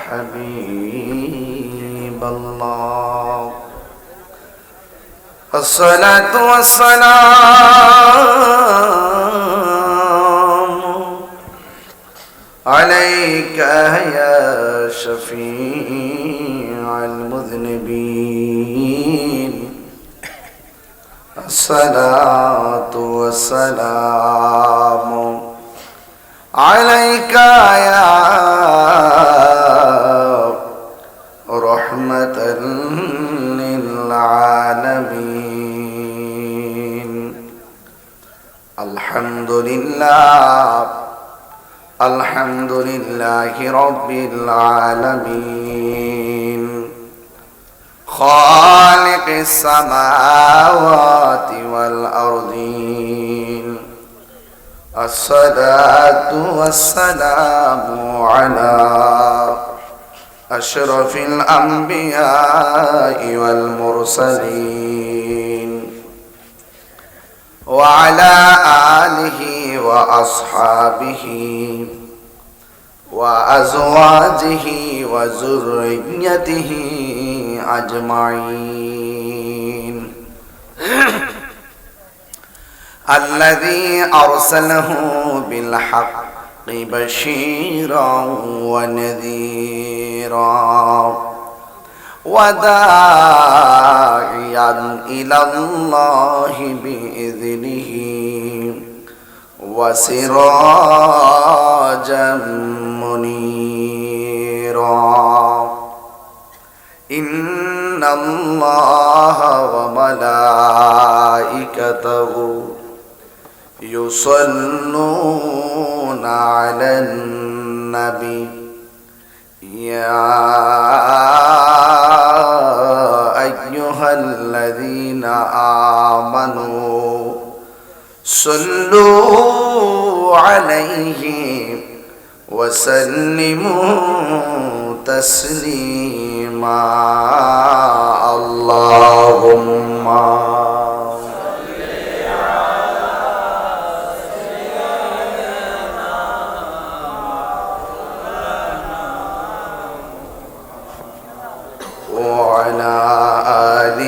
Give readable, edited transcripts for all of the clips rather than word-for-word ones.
حبيب الله الصلاة والسلام عليك يا شفيع المذنبين الصلاة والسلام عليك يا رحمة للعالمين الحمد لله رب العالمين خالق السماوات والأرضين الصلاة والسلام على أشرف الأنبياء والمرسلين وعلى آله وأصحابه وأزواجه وذريته أجمعين الذي أرسله بالحق بشيرا ونذيرا وداعيا إلى الله بإذنه وسراجا منيرا إن الله وملائكته يصلون على النبي يا أيها الذين آمنوا صلوا عليه وسلموا تسليما اللهم وعلى آل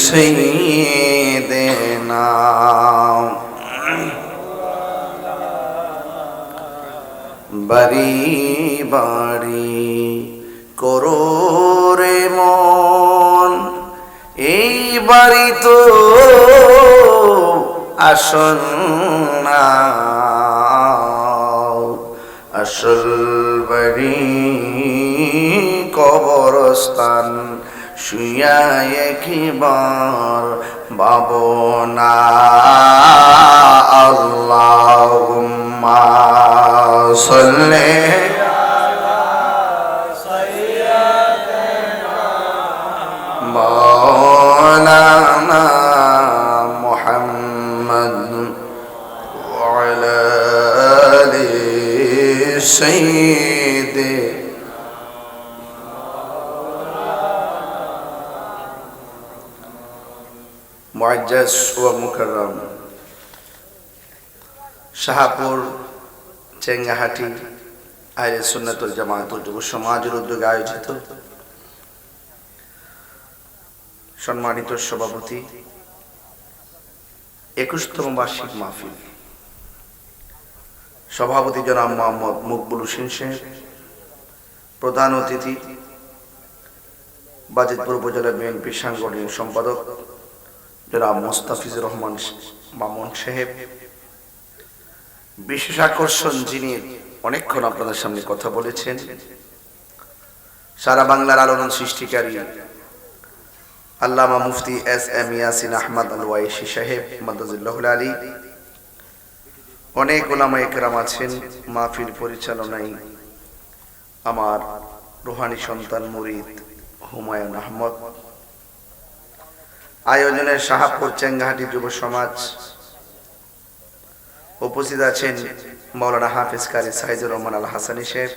سيدنا বাড়ি বাড়ি করোরে মন এই বাড়ি তো আসন না আসল বাড়ি কবরস্থান শুয়া একবার বাবনা আল্লাহুম্মা সাল্লি আলা সাইয়্যিদিনা মাওলানা মুহাম্মদ ওয়া আলা আলি সাইয়্যিদিনা মুআজ্জাজ ওয়া মুকাররম শাহপুর চেঙ্গাহাটি আহলে সুন্নাত ওয়াল জামাত যুব সমাজের উদ্যোগে আয়োজিত সম্মানিত সভাপতি 21তম বার্ষিক মাহফিল সভাপতি জনাব মোহাম্মদ মকবুল হোসেন সাহেব, প্রধান অতিথি বাজিতপুর উপজেলা বিএনপি সাংগঠনিক সম্পাদক জনাব মোস্তাফিজুর রহমান মামুন সাহেব, বিশেষ আকর্ষণ যিনি অনেকক্ষণ আপনাদের সামনে কথা বলেছেন, সারা বাংলার আলোড়ন সৃষ্টিকারী আল্লামা মুফতি এস.এম. ইয়াসিন আহমদ আল-ওয়াইসি সাহেব মাদাজিল্লাহুল আলী, অনেক উলামায়ে কেরাম আছেন। মাহফিল পরিচালনায় আমার রুহানি সন্তান মুরিদ হুমায়ুন আহমদ, আয়োজনের শাহপুর চেঙ্গাহাটি যুব সমাজ, উপস্থিত আছেন মাওলানা হাফেজ কারি সাইদুর রহমান আল হাসানী সাহেব,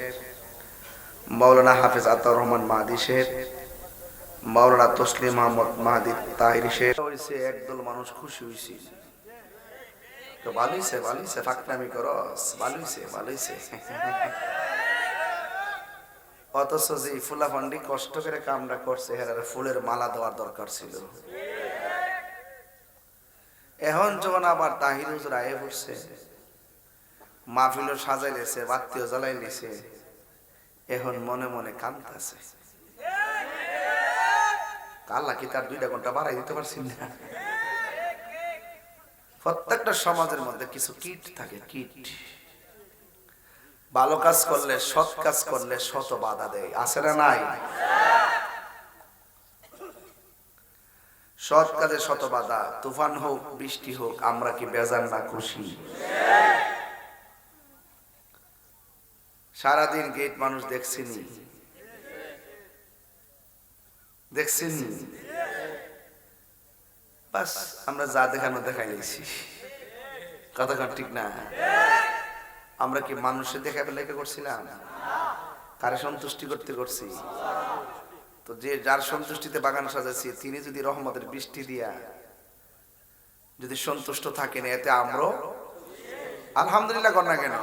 মাওলানা হাফেজ আতাউর রহমান মাহাদি সাহেব, মাওলানা তসলিম আহমদ মাহাদি তাহিরি সাহেব। একদল মানুষ খুশি হয়েছে, তো ভালো হয়েছে ফাঁকনামি করস, ভালো হয়েছে। অথচ যে ফুলাফান্ডি কষ্ট করে কামটা করছে হেরার ফুলের মালা দেওয়ার দরকার ছিল। এখন যখন আবার তাহির হুজুর আয়ে পড়ছে, মাহফিলও সাজাই লেছে, বাতিও জ্বালাই লেছে, এখন মনে মনে কাঁদতেছে, আল্লাহ কি তার 2 ঘন্টা বাড়াই দিতে পারছি না? প্রত্যেকটা সমাজের মধ্যে কিছু কীট থাকে, কীট। ভালো কাজ করলে, সৎ কাজ করলে শত বাধা দেয়, আছে না নাই? সৎ কাজে শত বাধা, তুফান হোক বৃষ্টি হোক, আমরা কি বেজার না খুশি? সারাদিন গেট মানুষ দেখছিনি, দেখছিনি, বাস আমরা যা দেখানো দেখাই নিয়েছি, কথা ঠিক না? আমরা কি মানুষের দেখা লেখা করছিলাম? কারে সন্তুষ্টি করতে করছি? তো যে যার সন্তুষ্টিতে বাগান সাজাচ্ছি, তিনি যদি রহমতের বৃষ্টি দিয়া যদি সন্তুষ্ট থাকেন, এতে আমরাও আলহামদুলিল্লাহ কর না কেন?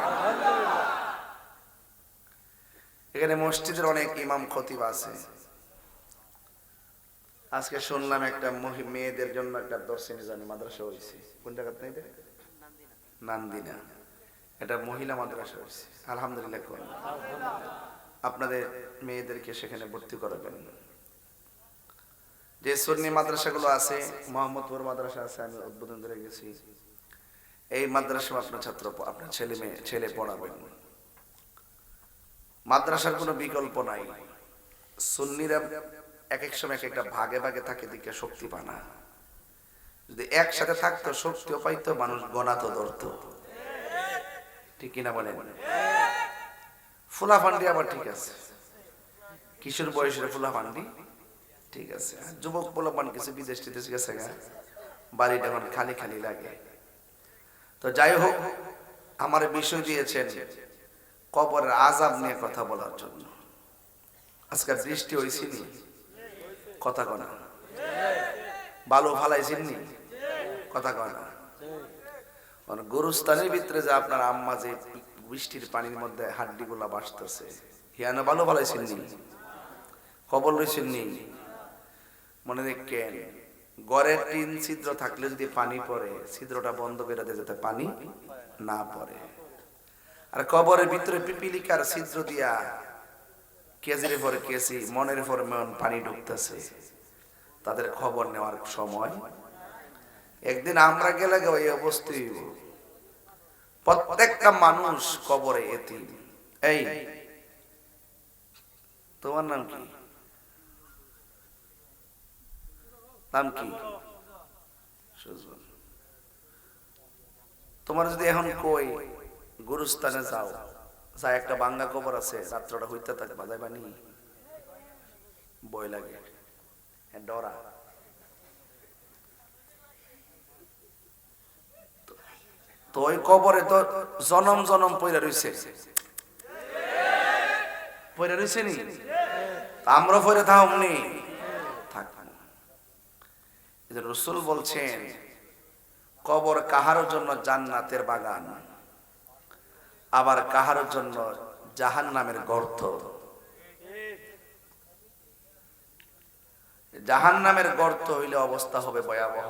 এখানে মসজিদের অনেক ইমাম খতিব আছে। আজকে শুনলাম একটা মেয়েদের জন্য একটা দর্শনী জানি মাদ্রাসা হয়েছে, কোন জায়গাতে নেই, নান্দিনা, এটা মহিলা মাদ্রাসা হয়েছে। আলহামদুলিল্লাহ করেন, আপনাদের মেয়েদেরকে সেখানে ভর্তি করাবেন। যে সুন্নি মাদ্রাসাগুলো আছে, মোহাম্মদপুর মাদ্রাসা আছে, আমি উদ্বোধন করে গেছি, এই মাদ্রাসা আপনার ছাত্র, আপনার ছেলে পড়াবেন। মাদ্রাসার কোনো বিকল্প নাই। সুন্নিরা এক এক সময় এক একটা ভাগে ভাগে থাকে, দিকে শক্তি পায় না। যদি একসাথে থাকতো, শক্তিও পাইতো, মানুষ গণাতো ধরতো, ঠিক কিনা বলেন? ফুলাফান্ডি আবার ঠিক আছে, কিশোর বয়সের ফুলাফান্ডি ঠিক আছে, যুবক পোলাপান কিছু বিদেশ টিদেশ গেছে গা, বাড়িটা এখন খালি খালি লাগে। তো যাই হোক, আমার বিষয় দিয়েছেন কবরের আযাব নিয়ে কথা বলার জন্য। আজকে বৃষ্টি হয়েছিনি, কথা কনা, বালু ফালাইছিনি, কথা কনা, গরুস্থানের ভিতরে যে আপনার আম্মা যে বৃষ্টির পানির মধ্যে হাড্ডি গুলা বাসতেছে, হিয়ানো বালু ফালাইছিনি, কবর লইছিনি, মনে রেখেন ঘরের টিন ছিদ্র থাকলে যদি পানি পড়ে, ছিদ্রটা বন্ধ করে দিয়ে যাতে পানি না পড়ে। আর কবরের ভিতরে পিপিলিকার ছিদ্র দিয়া কেজির পরে কেজি, মনের পর মন পানি ঢুকতেছে, তাদের খবর নেওয়ার সময়। একদিন আমরা গেলে এই অবস্থা, প্রত্যেকটা মানুষ কবরে এতিম। এই তোমার নাম কি? নাম কি? তোমার যদি এখন কই গুরুস্থানে যাও, যা একটা বাঙ্গা কবর আছে, রাত্রটা হইতে থাকে, বাজাই বানি বই লাগে, ডরা। তো ওই কবরে তো জনম জনম পয়রা রইছে, পয়রা রইছে নি, আমরা পয়রা থামনি, থাকবো। রাসূল বলছেন, কবর কাহার জন্য জান্নাতের বাগান, আবার কাহার জন্য জাহান্নামের গর্ত। জাহান্নামের গর্ত হইলে অবস্থা হবে ভয়াবহ,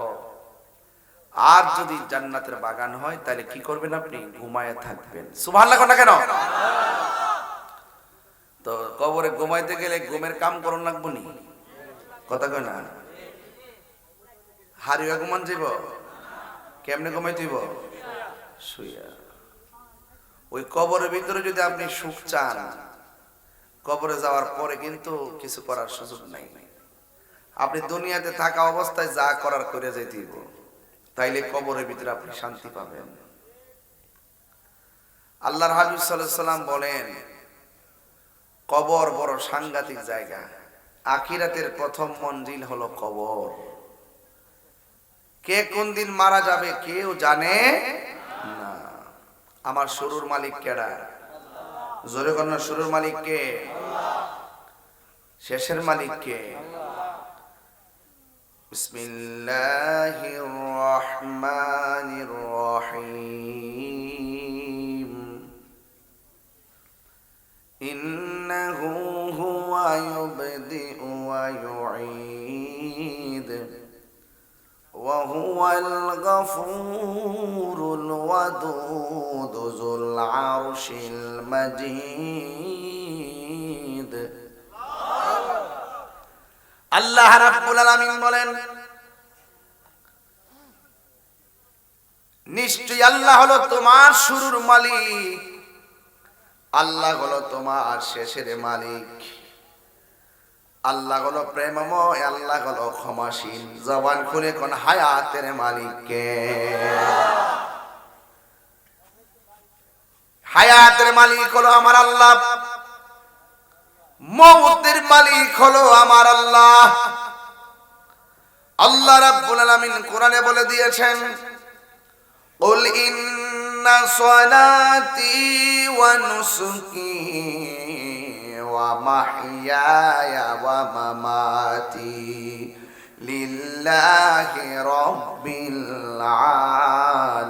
আর যদি জান্নাতের বাগান হয় তাহলে কি করবেন আপনি? ঘুমায় থাকবেন। সুবহানাল্লাহ না কেন? তো কবরে ঘুমাইতে গেলে ঘুমের কাম করন লাগবো নি, কথা কয় না? হারিয়া ঘুমান যাইব, কেমনে ঘুমাই দিব? শুইয়া। ওই কবরের ভিতরে যদি আপনি সুখ চান, কবরে যাওয়ার পরে কিন্তু কিছু করার সুযোগ নাই। আপনি দুনিয়াতে থাকা অবস্থায় যা করার করে যেতে দিব, তাইলে কবরের ভিতরে আপনি শান্তি পাবেন। আল্লাহর হাবিব সাল্লাল্লাহু আলাইহি সাল্লাম বলেন, কবর বড় সাংঘাতিক জায়গা, আখিরাতের প্রথম মঞ্জিল হলো কবর। কে কোন দিন মারা যাবে কেউ জানে না। আমার শুরুর মালিক কেডা? জোরে কন্যা, শুরুর মালিক কে? শেষের মালিক কে? বিসমিল্লাহির রহমানির রহিম। ইন্নাহু يبدئ ويعيد وهو الغفور الودود ذو العرش المجيد আল্লাহ রাব্বুল আলামিন বলেন নিশ্চয়ই আল্লাহ হলো তোমার শুরুর মালিক, আল্লাহ হলো তোমার শেষের মালিক, আল্লাহ হলো প্রেমময়, আল্লাহ হলো ক্ষমাশীল। জবান খুলে কোন হায়াতের মালিক কে? হায়াতের মালিক হলো আমার আল্লাহ, মওতের মালিক হলো আমার আল্লাহ। আল্লাহ রাব্বুল আলামিন কোরআনে বলে দিয়েছেন قل إن صلاتي ونسكي ومحياي ومماتي لله رب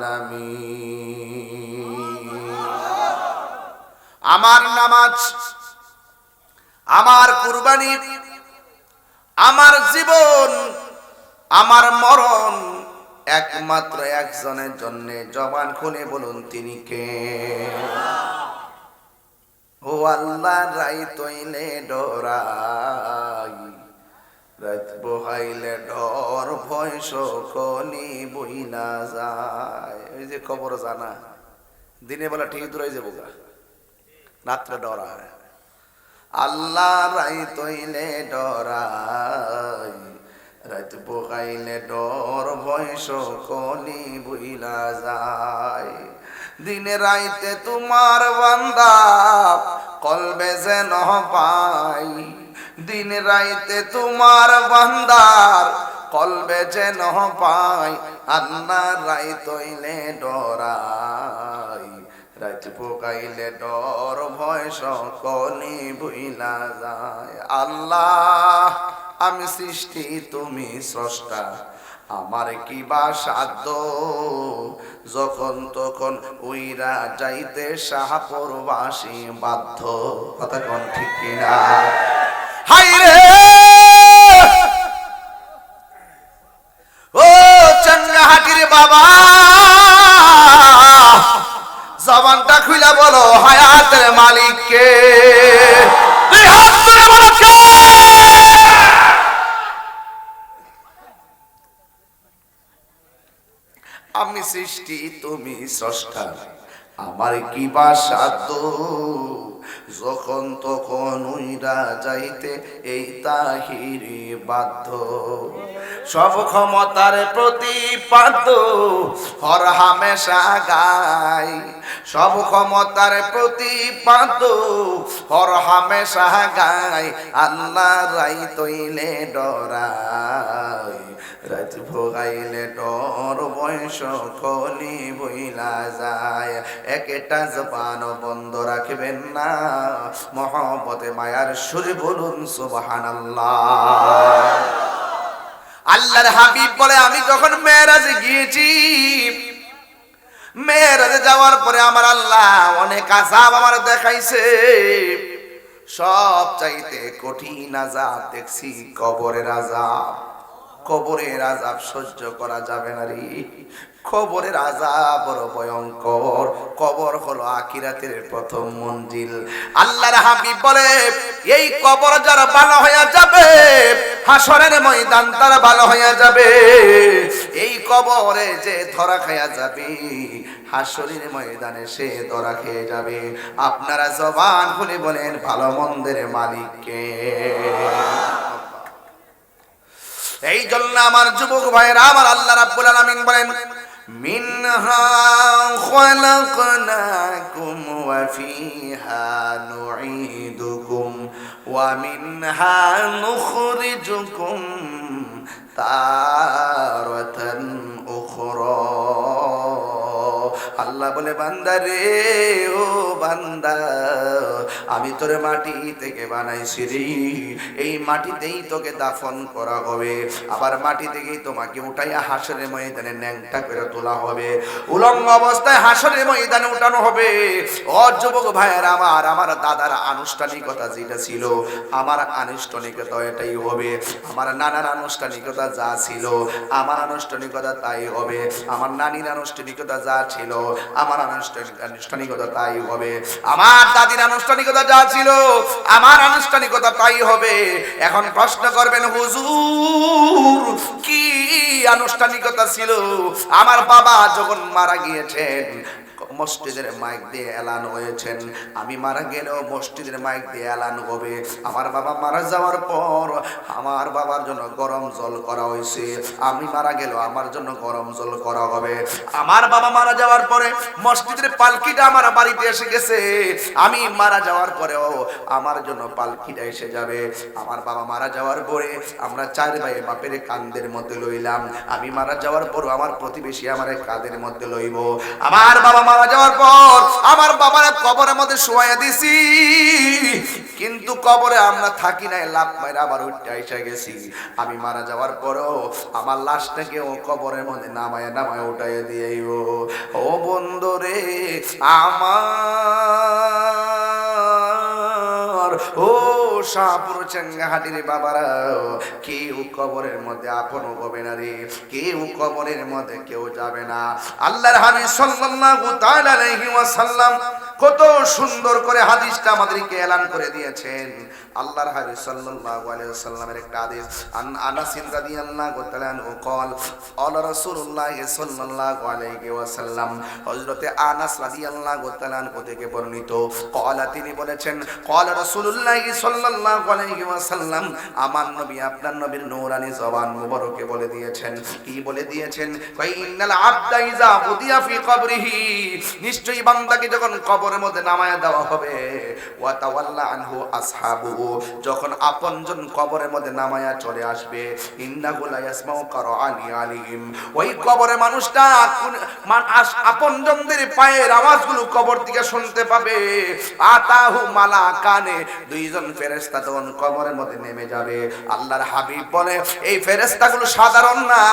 العالمين আমার নামাজ, আমার কুরবানি, আমার জীবন, আমার মরণ একমাত্র একজনের জন্য। জবান খুলে বলুন তিনি কে? ও আল্লাহ রাই তৈলে ডরাই, রাত বহাইলে ডর ভয় সকলি বইলা যায়। এই যে খবর জানা, দিনে বেলা ঠিক দূরাই যাবো, রাত্রে ডরায়। আল্লাহ রাই তৈলে ডরাই, রাত পোকাইলে ডর ভয় সকলি বইলা যায়। দিনে রাইতে তোমার বান্দা কলবে যেন পাই, দিনে রাইতে তোমার বান্দার কলবে যেন পাই। আল্লাহ রাই তৈলে ডরাই, রাত পোকাইলে ডর ভয় সকলি বইলা যায়। আল্লাহ আমি সৃষ্টি তুমি স্রষ্টা, আমার কি বা সাধ্য যখন তখন উইরা যাইতে শাহপুরবাসী বাধ্য। কথা কোন ঠিক কিনা? হাই রে ও চাঙ্গাহাটির বাবা, জবানটা খুইলা বলো হায়াতের মালিক কে? তুই হাত ধরে বলো কে? আমি সৃষ্টি তুমি স্রষ্টা, আমার কি বা সাধ্য যখন তখন উইরা যাইতে এই তাহিরি বাধ্য। সব ক্ষমতার প্রতিপাদ্য হর হামেশা গাই, সব ক্ষমতার প্রতিপাদ্য হর হামেশা গাই। আল্লাহ রাই তৈলে ডরাই, রাত ভোগাইলে ডর বয়স কলি বইলা যায়। একটা জবান বন্ধ রাখবেন না, মহব্বতে মায়ার সুরে বলুন সুবহানাল্লাহ। আল্লাহর হাবিব বলে আমি যখন মেরাজে গিয়েছি, মেরাজে যাওয়ার পরে আমার আল্লাহ অনেক আযাব আমার দেখাইছে। সব চাইতে কঠিন আযাব দেখছি কবরের আযাব। কবরের আযাব সহ্য করা যাবে না রে, কবরের আযাব বড় ভয়ঙ্কর। কবর হলো আখিরাতের প্রথম মঞ্জিল। আল্লাহর হাবিব বলে এই কবর যারা ভালো হয়ে যাবে, হাসরের ময়দান তারা ভালো হয়ে যাবে। এই কবরে যে ধরা খায়া যাবে, হাসরের ময়দানে সে ধরা খেয়ে যাবে। আপনারা জবান খুলে বলেন ভালো মন্দের মালিক কে? এই জন্য আমার যুবক ভাইরা, আমার আল্লাহ রাব্বুল আলামিন বলেন মিনহা খালাকনাকুম ওয়া ফিহা নুঈদুকুম ওয়া মিনহা নুখরিজুকুম তারাতান উখরা। আল্লাহ বলে বান্দা রে, ও বান্দা, আমি তোরে মাটি থেকে বানাইছি রে, এই মাটিতেই তোকে দাফন করা হবে, আবার মাটি থেকেই তোমাকে উঠাইয়া হাসরের ময়দানে ন্যাংটা করে তোলা হবে, উলঙ্গ অবস্থায় হাসরের ময়দানে উঠানো হবে। ও যুবক ভাইয়েরা আমার, আমার দাদার আনুষ্ঠানিকতা যেটা ছিল, আমার আনুষ্ঠানিকতা এটাই হবে, আমার নানার আনুষ্ঠানিকতা যা ছিল, আমার আনুষ্ঠানিকতা তাই হবে, আমার নানির আনুষ্ঠানিকতা যা ছিল, আমার আনুষ্ঠানিকতা তাই হবে, আমার দাদির আনুষ্ঠানিকতা যা ছিল, আমার আনুষ্ঠানিকতা তাই হবে। এখন প্রশ্ন করবেন, হুজুর কি আনুষ্ঠানিকতা ছিল? আমার বাবা যখন মারা গিয়েছেন মসজিদের মাইক দিয়ে এলান হয়েছেন, আমি মারা গেলেও মসজিদের মাইক দিয়ে এলান হবে। আমার বাবা মারা যাওয়ার পর আমার বাবার জন্য গরম জল করা হয়েছে, আমি মারা গেলেও আমার জন্য গরম জল করা হবে। আমার বাবা মারা যাওয়ার পরে মসজিদের পালকিটা আমার বাড়িতে এসে গেছে, আমি মারা যাওয়ার পরেও আমার জন্য পালকিটা এসে যাবে। আমার বাবা মারা যাওয়ার পরে আমরা চার ভাই বাপের কান্দের মধ্যে লইলাম, আমি মারা যাওয়ার পর আমার প্রতিবেশী আমার কাঁধের মধ্যে লইব। আমার বাবা মারা যাওয়ার পর আমার বাবার কবরের মধ্যে শোয়া দিছি, কিন্তু কবরে আমরা থাকি নাই, লাভ মাইরা আবার উঠে এসে গেছি। আমি মারা যাওয়ার পরও আমার লাশটাকে ও কবরের মধ্যে নামায় নামায় উঠাই দিয়ে, ও বন্ধু রে আমার, ও শাহপুর চেঙ্গাহাটির বাবারা, কেউ কবরের মধ্যে আপন হবে না রে, কেউ কবরের মধ্যে কেউ যাবে না। আল্লাহর হাবিব সাল্লাল্লাহু তাআলা আলাইহি ওয়াসাল্লাম কত সুন্দর করে হাদিসটা আমাদেরকে এলান করে দিয়েছেন। আল্লাহর হাবিব সাল্লাল্লাহু আলাইহি ওয়াসাল্লামের একটা হাদিস, আনাস রাদিয়াল্লাহু তাআলা আনহু قال قال رسول الله সাল্লাল্লাহু আলাইহি ওয়াসাল্লাম, হযরতে আনাস রাদিয়াল্লাহু তাআলা আনহু থেকে বর্ণিত, قال তিনি বলেছেন, قال রাসূলুল্লাহ সাল্লাল্লাহু আলাইহি ওয়াসাল্লাম, আমার নবী আপনার নবীর নূরানি জবান মুবারকে বলে দিয়েছেন, কি বলে দিয়েছেন? ইন্নাল আবদা ইযা বুদিয়া ফি কবরিহি, নিশ্চয়ই বান্দাকে যখন কবরের মধ্যে নামায়া দেওয়া হবে, ওয়া তাওয়াল্লা আনহু আসহাবুহু, যখন আপনজন কবরের মধ্যে নামায়া চলে আসবে, ইন্নাহু লা ইয়াসমাউ কারআনি আলিহিম, ওই কবরের মানুষটা আপনজনদের পায়ের আওয়াজগুলো কবর থেকে শুনতে পাবে। আতাহু মালাকানে, দুইজন ফেরেশতা তখন কবরের মধ্যে নেমে যাবে। আল্লাহর হাবিব বলে এই ফেরেশতাগুলো সাধারণ না,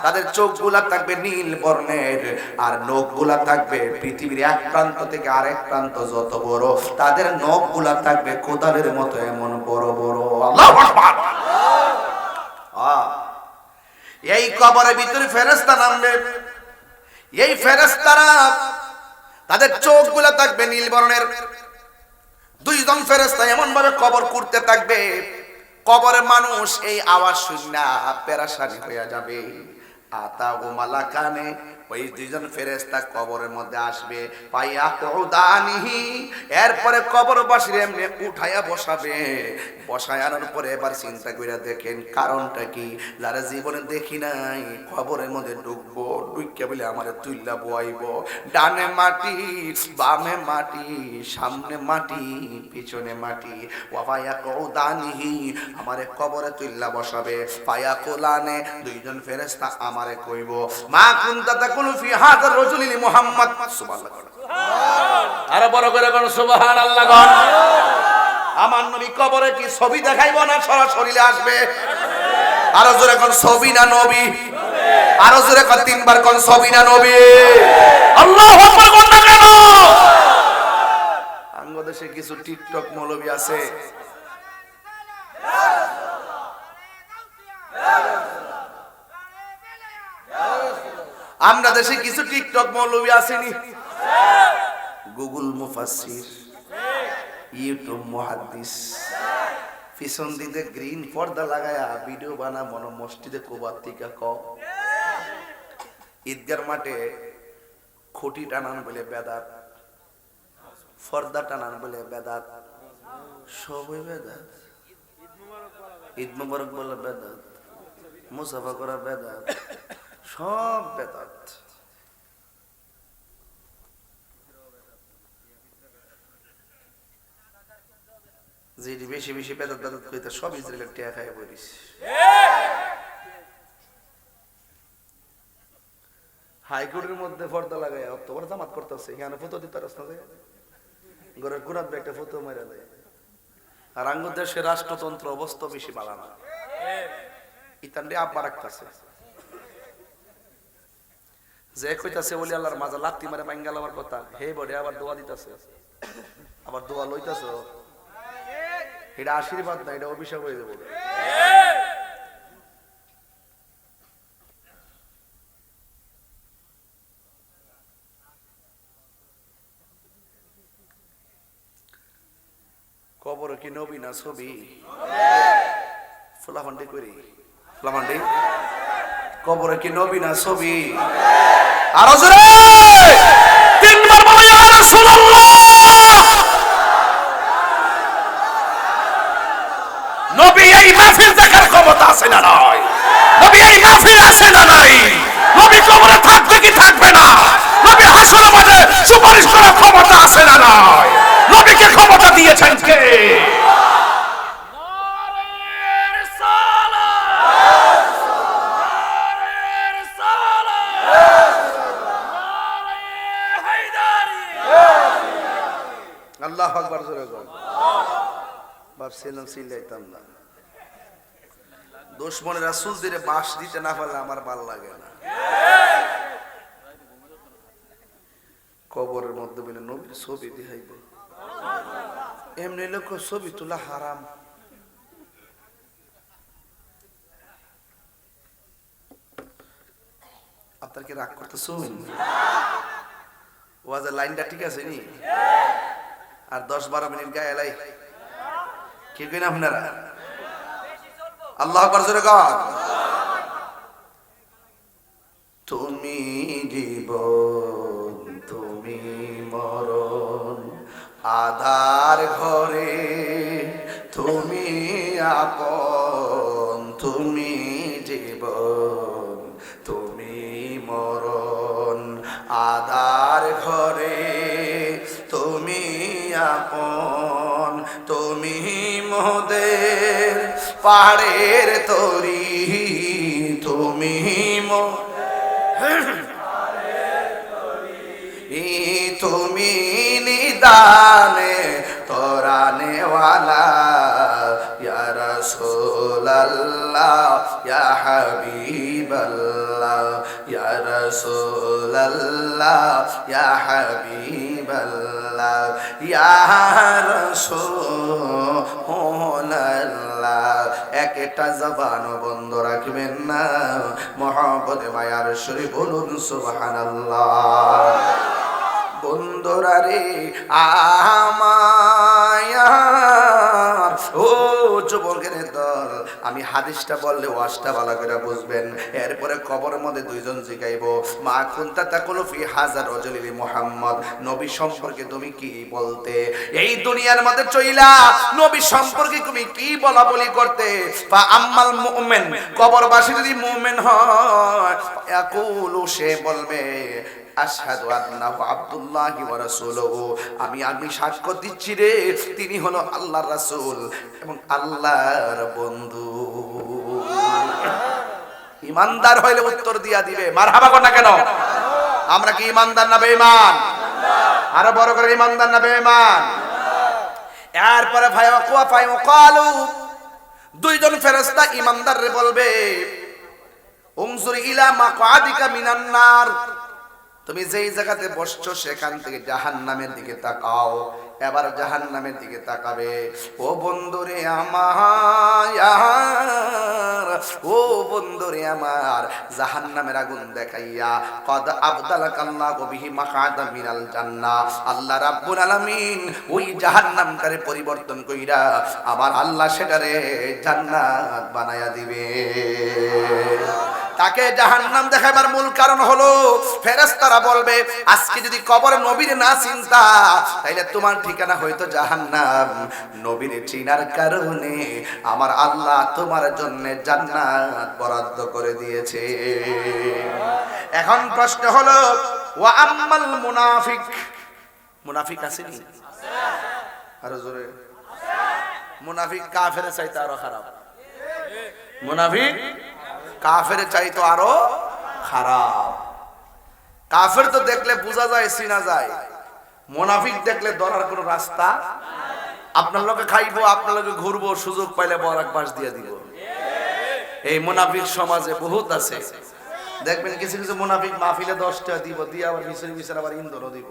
তাদের চোখগুলা থাকবে নীল বর্ণের, আর নখগুলা থাকবে পৃথিবীর এক প্রান্ত থেকে আরেক প্রান্ত যত বড়, তাদের নখগুলা থাকবে কোদালের মতো এমন বড় বড়। আল্লাহু আকবার। এই কবরের ভিতরে ফেরেশতা নামবে, এই ফেরেশতারা তাদের চোখগুলা থাকবে নীল বর্ণের, দুইজন ফেরেশতা এমন ভাবে কবর করতে থাকবে, কবরের মানুষ এই আওয়াজ শুনে পেরেশানি হয়ে যাবে। আতাহু মালাকানে, ওই দুইজন ফেরেশতা কবরের মধ্যে আসবে, পাইয়া কউদানিহি, এরপরে কবরবাসীর এমনি উঠায়া বসাবে, বসায়ানোর পরে এবার চিন্তা করে দেখেন কারণটা কি। যারা জীবনে দেখি নাই কবরের মধ্যে ঢুকবো, ঢুকে বলে আমারে তুইল্লা বয়াইব, ডানে মাটি বামে মাটি, সামনে মাটি পিছনে মাটি, ওয়াফায়া কউদানিহি, আমারে কবরে তুইল্লা বসাবে, পায়া কোলানে, দুইজন ফেরেশতা আমারে কইব, মা কুনতা তাকুলু ফি হাযার রাজুলি মুহাম্মদ, সুবহানাল্লাহ, আরে বড় করে কোন সুবহানাল্লাহ কোন। আমার নবী কবরে কি ছবি দেখাইব না সরাসরি আসবে? আরো জোরে কোন ছবি না নবী? আরো জোরে কোন তিনবার কোন ছবি না নবী? আল্লাহু আকবার কোন না কেন? বাংলাদেশে কিছু টিকটক মৌলবী আছে, আমরা দেশে কিছু টিকটক মৌলবী আসেনি, গুগল মুফাসসির, ইউটিউব মুহাদ্দিস, পিছন দিকে গ্রিন পর্দা লাগায়া ভিডিও বানা মন মসজিদে কোবার থেকে ক, ঈদগার মাঠে খুঁটি টানান বলে বেদাত, পর্দা টানান বলে বেদাত, সবই বেদাত, ঈদ মুবারক বলে বেদাত, মুসাফা করা বেদাত, সব বেদাত। যে বেশি বেশি বেদাত বেদাত কইতে সব ইসরায়েলের টিয়া খায় বলিস। হাইকোর্টের মধ্যে পর্দা লাগাই অত বড় জামাত করতেছে, এখানে ফটো দিতে পারছ না, ঘরের কোনার একটা ফটো মেরে দেয়। আর আঙ্গুর দেশের রাষ্ট্রতন্ত্র অবস্থা বেশি ভালো না, ইতান্ডে আব্বা রাখতেছে যে কইতাছে ওলি আল্লাহর মাজা লাত্তি মারে বাঙ্গাল আমার কথা, হে বডে আবার দোয়া দিতেছে, আবার দোয়া লইতাছ, এটা আশীর্বাদ না, এটা অভিশাপ হয়ে যাবে। কবর কি নবী না ছবি? ফুলাফান্ডি করি, ফুলাফান্ডি কবর কি নবী না ছবি? আরো জোরে তিনবার বলো ইয়া রাসূলুল্লাহ। নবী এই মাহফিল দেখার ক্ষমতা আছে না নাই? নবী এই মাহফিল আছে না নাই? নবী কবরে থাকবে কি থাকবে না? নবী হাসরের মাঠে সুপারিশ করার ক্ষমতা আছে না নাই? নবীকে ক্ষমতা দিয়েছেন কে? আল্লাহু আকবার জোরে বল। ভাবছিলাম চিল্লাইতাম না, দুশমনের রাসূল দিরে বাঁশ দিতে না পারলে আমার ভালো লাগে না। কবরের মধ্যে বলে নবীর ছবি দেখাইবে, এমনি লোক ছবি তোলা হারাম। আপনার কি রাগ করতেছেন? ওয়াজের লাইনটা ঠিক আছে নি? আর 10-12 মিনিট গায়ে লাই কি কইনা আপনারা? আল্লাহু আকবার জোরে গান। তুমি জীবন তুমি মরণ, আধার ঘরে তুমি আপন, তুমি জীবন তুমি মরণ, আধার ঘরে তুমি আপন, তুমি মোদের পাহাড়ের তরি, তুমি তুমি নিদানে তোরানেওয়ালা, ইয়া রাসূলুল্লাহ ইয়া হাবিবাল্লাহ, ইয়া রাসূলুল্লাহ ইয়া হাবিবাল্লাহ, ইয়া রাসূলুল্লাহ। একটা জবান বন্ধ রাখবেন না, মহব্বতে মায়ার শরী বলুন সুবহানাল্লাহ। বন্ধুরা রে আমার, ও যুবকের দল, আমি হাদিসটা বললে ওয়াজটা ভালো করে বুঝবেন। এরপরে কবরের মধ্যে দুইজন জিগাইব, মা কুনতা তাকুলু ফি হাযা রাজুলি মুহাম্মদ, নবী সম্পর্কে তুমি কি বলতে? এই দুনিয়ার মধ্যে চইলা নবী সম্পর্কে তুমি কি বলা বলি করতে? ফা আম্মাল মুমিন, কবরবাসী যদি মুমিন হয়, ইয়াকুলু সে বলবে আশহাদু আন্নাহু আব্দুল্লাহি ওয়া রাসূলুহু, আমি সাক্ষ্য দিচ্ছি রে তিনি হলো আল্লাহর রাসূল এবং আল্লাহর বন্ধু। ইমানদার হইলে উত্তর দিয়া দিবে মারহাবা কর না কেন? আমরা কি ইমানদার না বেঈমান? আরো বড় করে ইমানদার না বেঈমান? এরপরে ফায়াকালু, দুইজন ফেরেশতা ইমানদাররে বলবে, উনজুর ইলা মাকআদিকা মিনান নার, তুমি যেই জায়গাতে বসছো সেখান থেকে জাহান্নামের দিকে তাকাও। এবার জাহান্নামের দিকে তাকাবে। ও বন্ধুরে আমার, ও বন্ধুরে আমার, জাহান্নামের আগুন দেখাইয়া কদ আবদালাকাল্লাহু বিহি মাকআদা মিনাল জান্নাহ, আল্লাহ রাব্বুল আলামিন ওই জাহান্নামটারে পরিবর্তন কইরা আমার আল্লাহ সেটারে জান্নাত বানায়া দিবে। তাকে জাহান্নাম দেখাবার মূল কারণ হলো ফেরেশতারা বলবে, আজকে যদি কবরে নবীর না চিন্তা তাইলে তোমার ঠিকানা হয়তো জাহান্নাম। নবীর চিনার কারণে আমার আল্লাহ তোমার জন্য জান্নাত বরাদ্দ করে দিয়েছে। এখন প্রশ্ন হলো, ওয়া আম্মাল মুনাফিক, মুনাফিক আছে নি? আরো জোরে। মুনাফিক কাফের চাইতে আরো খারাপ। মুনাফিক কাফের চাইতো আরো খারাপ। কাফের তো দেখলে বোঝা যায়, চিনা যায়। মুনাফিক দেখলে ধরার কোনো রাস্তা। আপনার লোকে খাইবো, আপনার লোকে ঘুরবো, সুযোগ পাইলে বরাক বাস দিয়ে দিব। এই মুনাফিক সমাজে বহুত আছে। দেখবেন কিছু কিছু মুনাফিক মাহফিলে 10 টাকা দিব, দিয়ে আবার মিশরে মিশরে আবার ইন্ধনও দিব।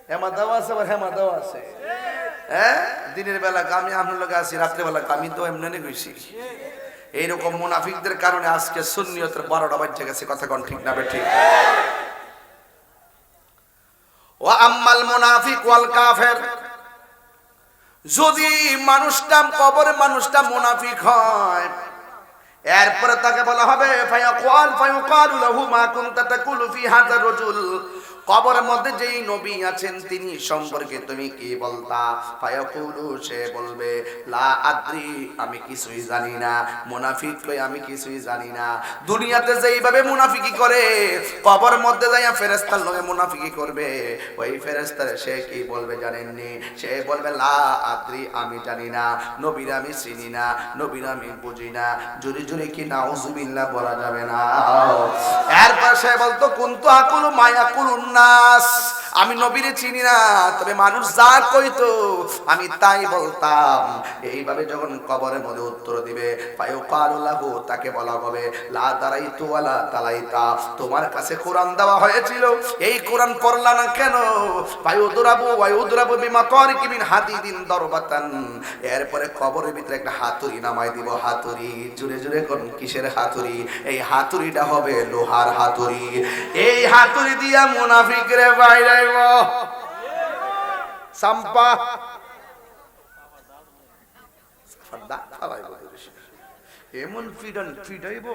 হেমা দেওয়া আছে, আবার হেমা দেওয়া আছে। হ্যাঁ, দিনের বেলা আমি আপনার লোকে আছি, রাত্রেবেলা আমি তো এমনি গেছি। এইরকম মুনাফিকদের কারণে আজকে সুন্নিয়তের 12টা বাজে গেছে। কথা কোন ঠিক না বেঠিক? ওয়া আম্মাল মুনাফিক ওয়াল কাফের, যদি মানুষটা কবরে মানুষটা মুনাফিক হয়, এরপরে তাকে বলা হবে ফায়ুকালু লাহু মা কুনতা তাকুলু ফি হাযা রাজুল, কবরের মধ্যে যেই নবী আছেন তিনি সম্পর্কে তুমি কি বলতা? ফায়াকুলু, সে বলবে লা আদ্রি, আমি কিছুই জানি না। মুনাফিক কই আমি কিছুই জানি না। দুনিয়াতে যেইভাবে মুনাফিকি করে, কবরের মধ্যে যাইয়া ফেরেশতার লগে মুনাফিকি করবে। ওই ফেরেশতারে সে কি বলবে জানেননি? সে বলবে লা আদ্রি, আমি জানি না। নবীর আমি চিনি না, নবীর আমি বুঝি না। জোরে জোরে কি নাউজুবিল্লাহ বলা যাবে না? এরপর সে বলতো কুনতু আকুলু মা ইয়াকুলুন নাস, আমি নবীরে চিনি না, তবে মানুষ যা কইতো আমি তাই বলতাম। এইভাবে যখন কবরের মধ্যে উত্তর দিবে, ফায়ুকালু লাহু, তাকে বলা হবে লা দারাইতু ওয়ালা তালাইতা, তোমার কাছে কোরআন দেওয়া হয়েছিল, এই কোরআন পড়লা না কেন? ফায়ুদরাবু ওয়া ইউদরাবু বিমাতারিকি মিন হাদিদিন দরবাতান, এরপরে কবরের ভিতরে একটা হাতুড়ি নামাই দিব। হাতুড়ি, জুড়ে জুড়ে কোন কিসের হাতুড়ি? এই হাতুড়িটা হবে লোহার হাতুড়ি। এই হাতুড়ি দিয়া মুনাফিকরে বাইরাইব সাম্পা এমন ফিডাইব,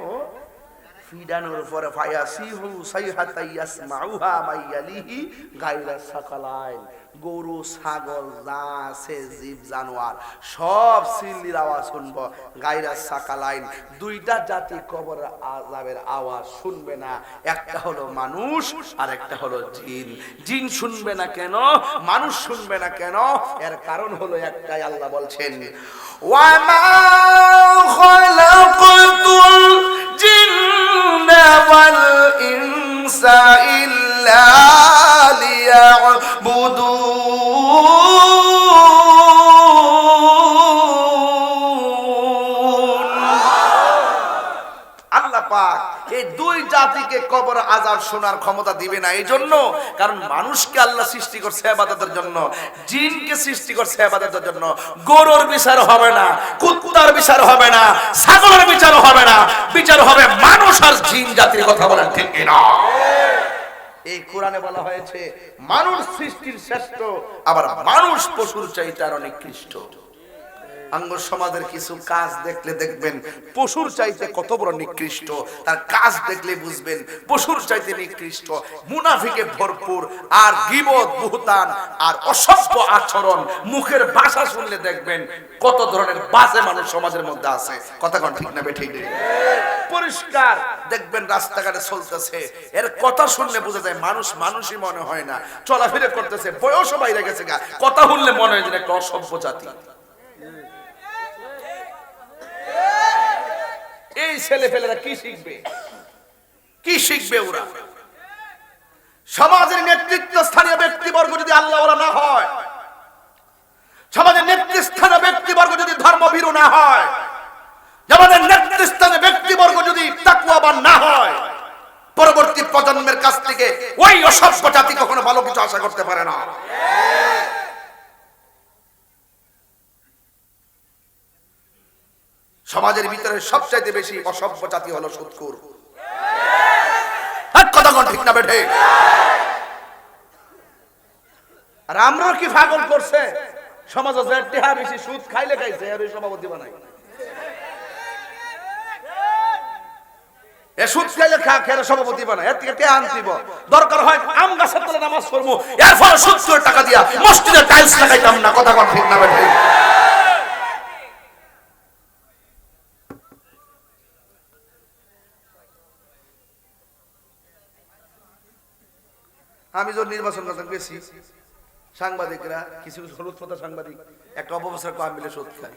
ফিডানোর পরে ফায়াসিহু সাইহাতা ইয়াসমাউহা মাইয়ালিহি গায়রা সাকালাইন, গরু ছাগল যা আছে জীব জানোয়ার সব সিল্লির আওয়াজ শুনবো। গায়রা সাকালাইন, দুইটা জাতি কবর আযাবের আওয়াজ শুনবে না। একটা হলো মানুষ আর একটা হলো জিন। জিন শুনবে না কেন, মানুষ শুনবে না কেন? এর কারণ হলো একটাই, আল্লাহ বলছেন ওয়া মা খালাকাতুল জিন্না ওয়াল ইনসা ইল্লা লিয়াবুদুন। আল্লাহ পাক এই দুই জাতিকে কবর আযাব শোনার ক্ষমতা দিবে না। এই জন্য, কারণ মানুষকে আল্লাহ সৃষ্টি করছে ইবাদতের জন্য, জিনকে সৃষ্টি করছে ইবাদতের জন্য। গরুর বিচার হবে না, কুত্তার বিচার হবে না, ছাগলের বিচার হবে না, বিচার হবে মানুষ আর জিন জাতির। কথা বলেন ঠিক কি না? এই কোরআনে বলা হয়েছে মানুষ সৃষ্টির শ্রেষ্ঠ, আবার মানুষ পশুর চাইতে আরো নিকৃষ্ট। আঙ্গ সমাজের কিছু কাজ দেখলে দেখবেন পশুর চাইতে কত বড় নিকৃষ্ট, তার কাজ দেখলে বুঝবেন পশুর চাইতে নিকৃষ্ট। মুনাফিকে ভরপুর, আর গীবত, বুহতান আর অসভ্য আচরণ, মুখের ভাষা শুনলে দেখবেন কত ধরনের বাজে মানুষ সমাজের মধ্যে আছে। কথা কোন ঠিক না বেঠিক? পরিষ্কার দেখবেন রাস্তাঘাটে চলতেছে, এর কথা শুনলে বোঝা যায় মানুষ মানুষই মনে হয় না, চলাফেরা করতেছে, বয়সও বাইরে গেছে গা, কথা শুনলে মনে হয় যে একটা অসভ্য জাতি। এই ছেলে ফেলেরা কি শিখবে? কি শিখবে ওরা? সমাজের নেতৃত্ব স্থানীয় ব্যক্তিবর্গ যদি আল্লাহওয়ালা না হয়, সমাজের নেতৃস্থানীয় ব্যক্তিবর্গ যদি ধর্মভীরু না হয়, আমাদের নেতৃস্থানীয় ব্যক্তিবর্গ যদি তাকওয়াবান না হয়, পরবর্তী প্রজন্মের কাছ থেকে ওই অসভ্য জাতি কখনো ভালো কিছু আশা করতে পারে না। সমাজের ভিতরে সবচাইতে বেশি অসভ্য জাতি হলো সুদখোর। কথা কোন ঠিক না বেঠে? আর আমরা কি পাগল করছে সমাজে যে টেহা বেশি সুদ খাইলে খাইছে আর ওই সভাপতি বানাই। এ সুদ খাইলে খেয়ে সভাপতি বানাই, এর থেকে টেহা আনতিব। দরকার হয় আম গাছের তলে নামাজ পড়বো, এর ফলে সুদ করে টাকা দিয়া মসজিদে টাইলস লাগাইতাম না। কথা কোন ঠিক না বেঠে? আমি যখন নির্বাচন করতাম গেছি, সাংবাদিকরা কিছু কিছু হলুদ পাতা সাংবাদিক একটা অপবছর কম মিলে সুদ খাই।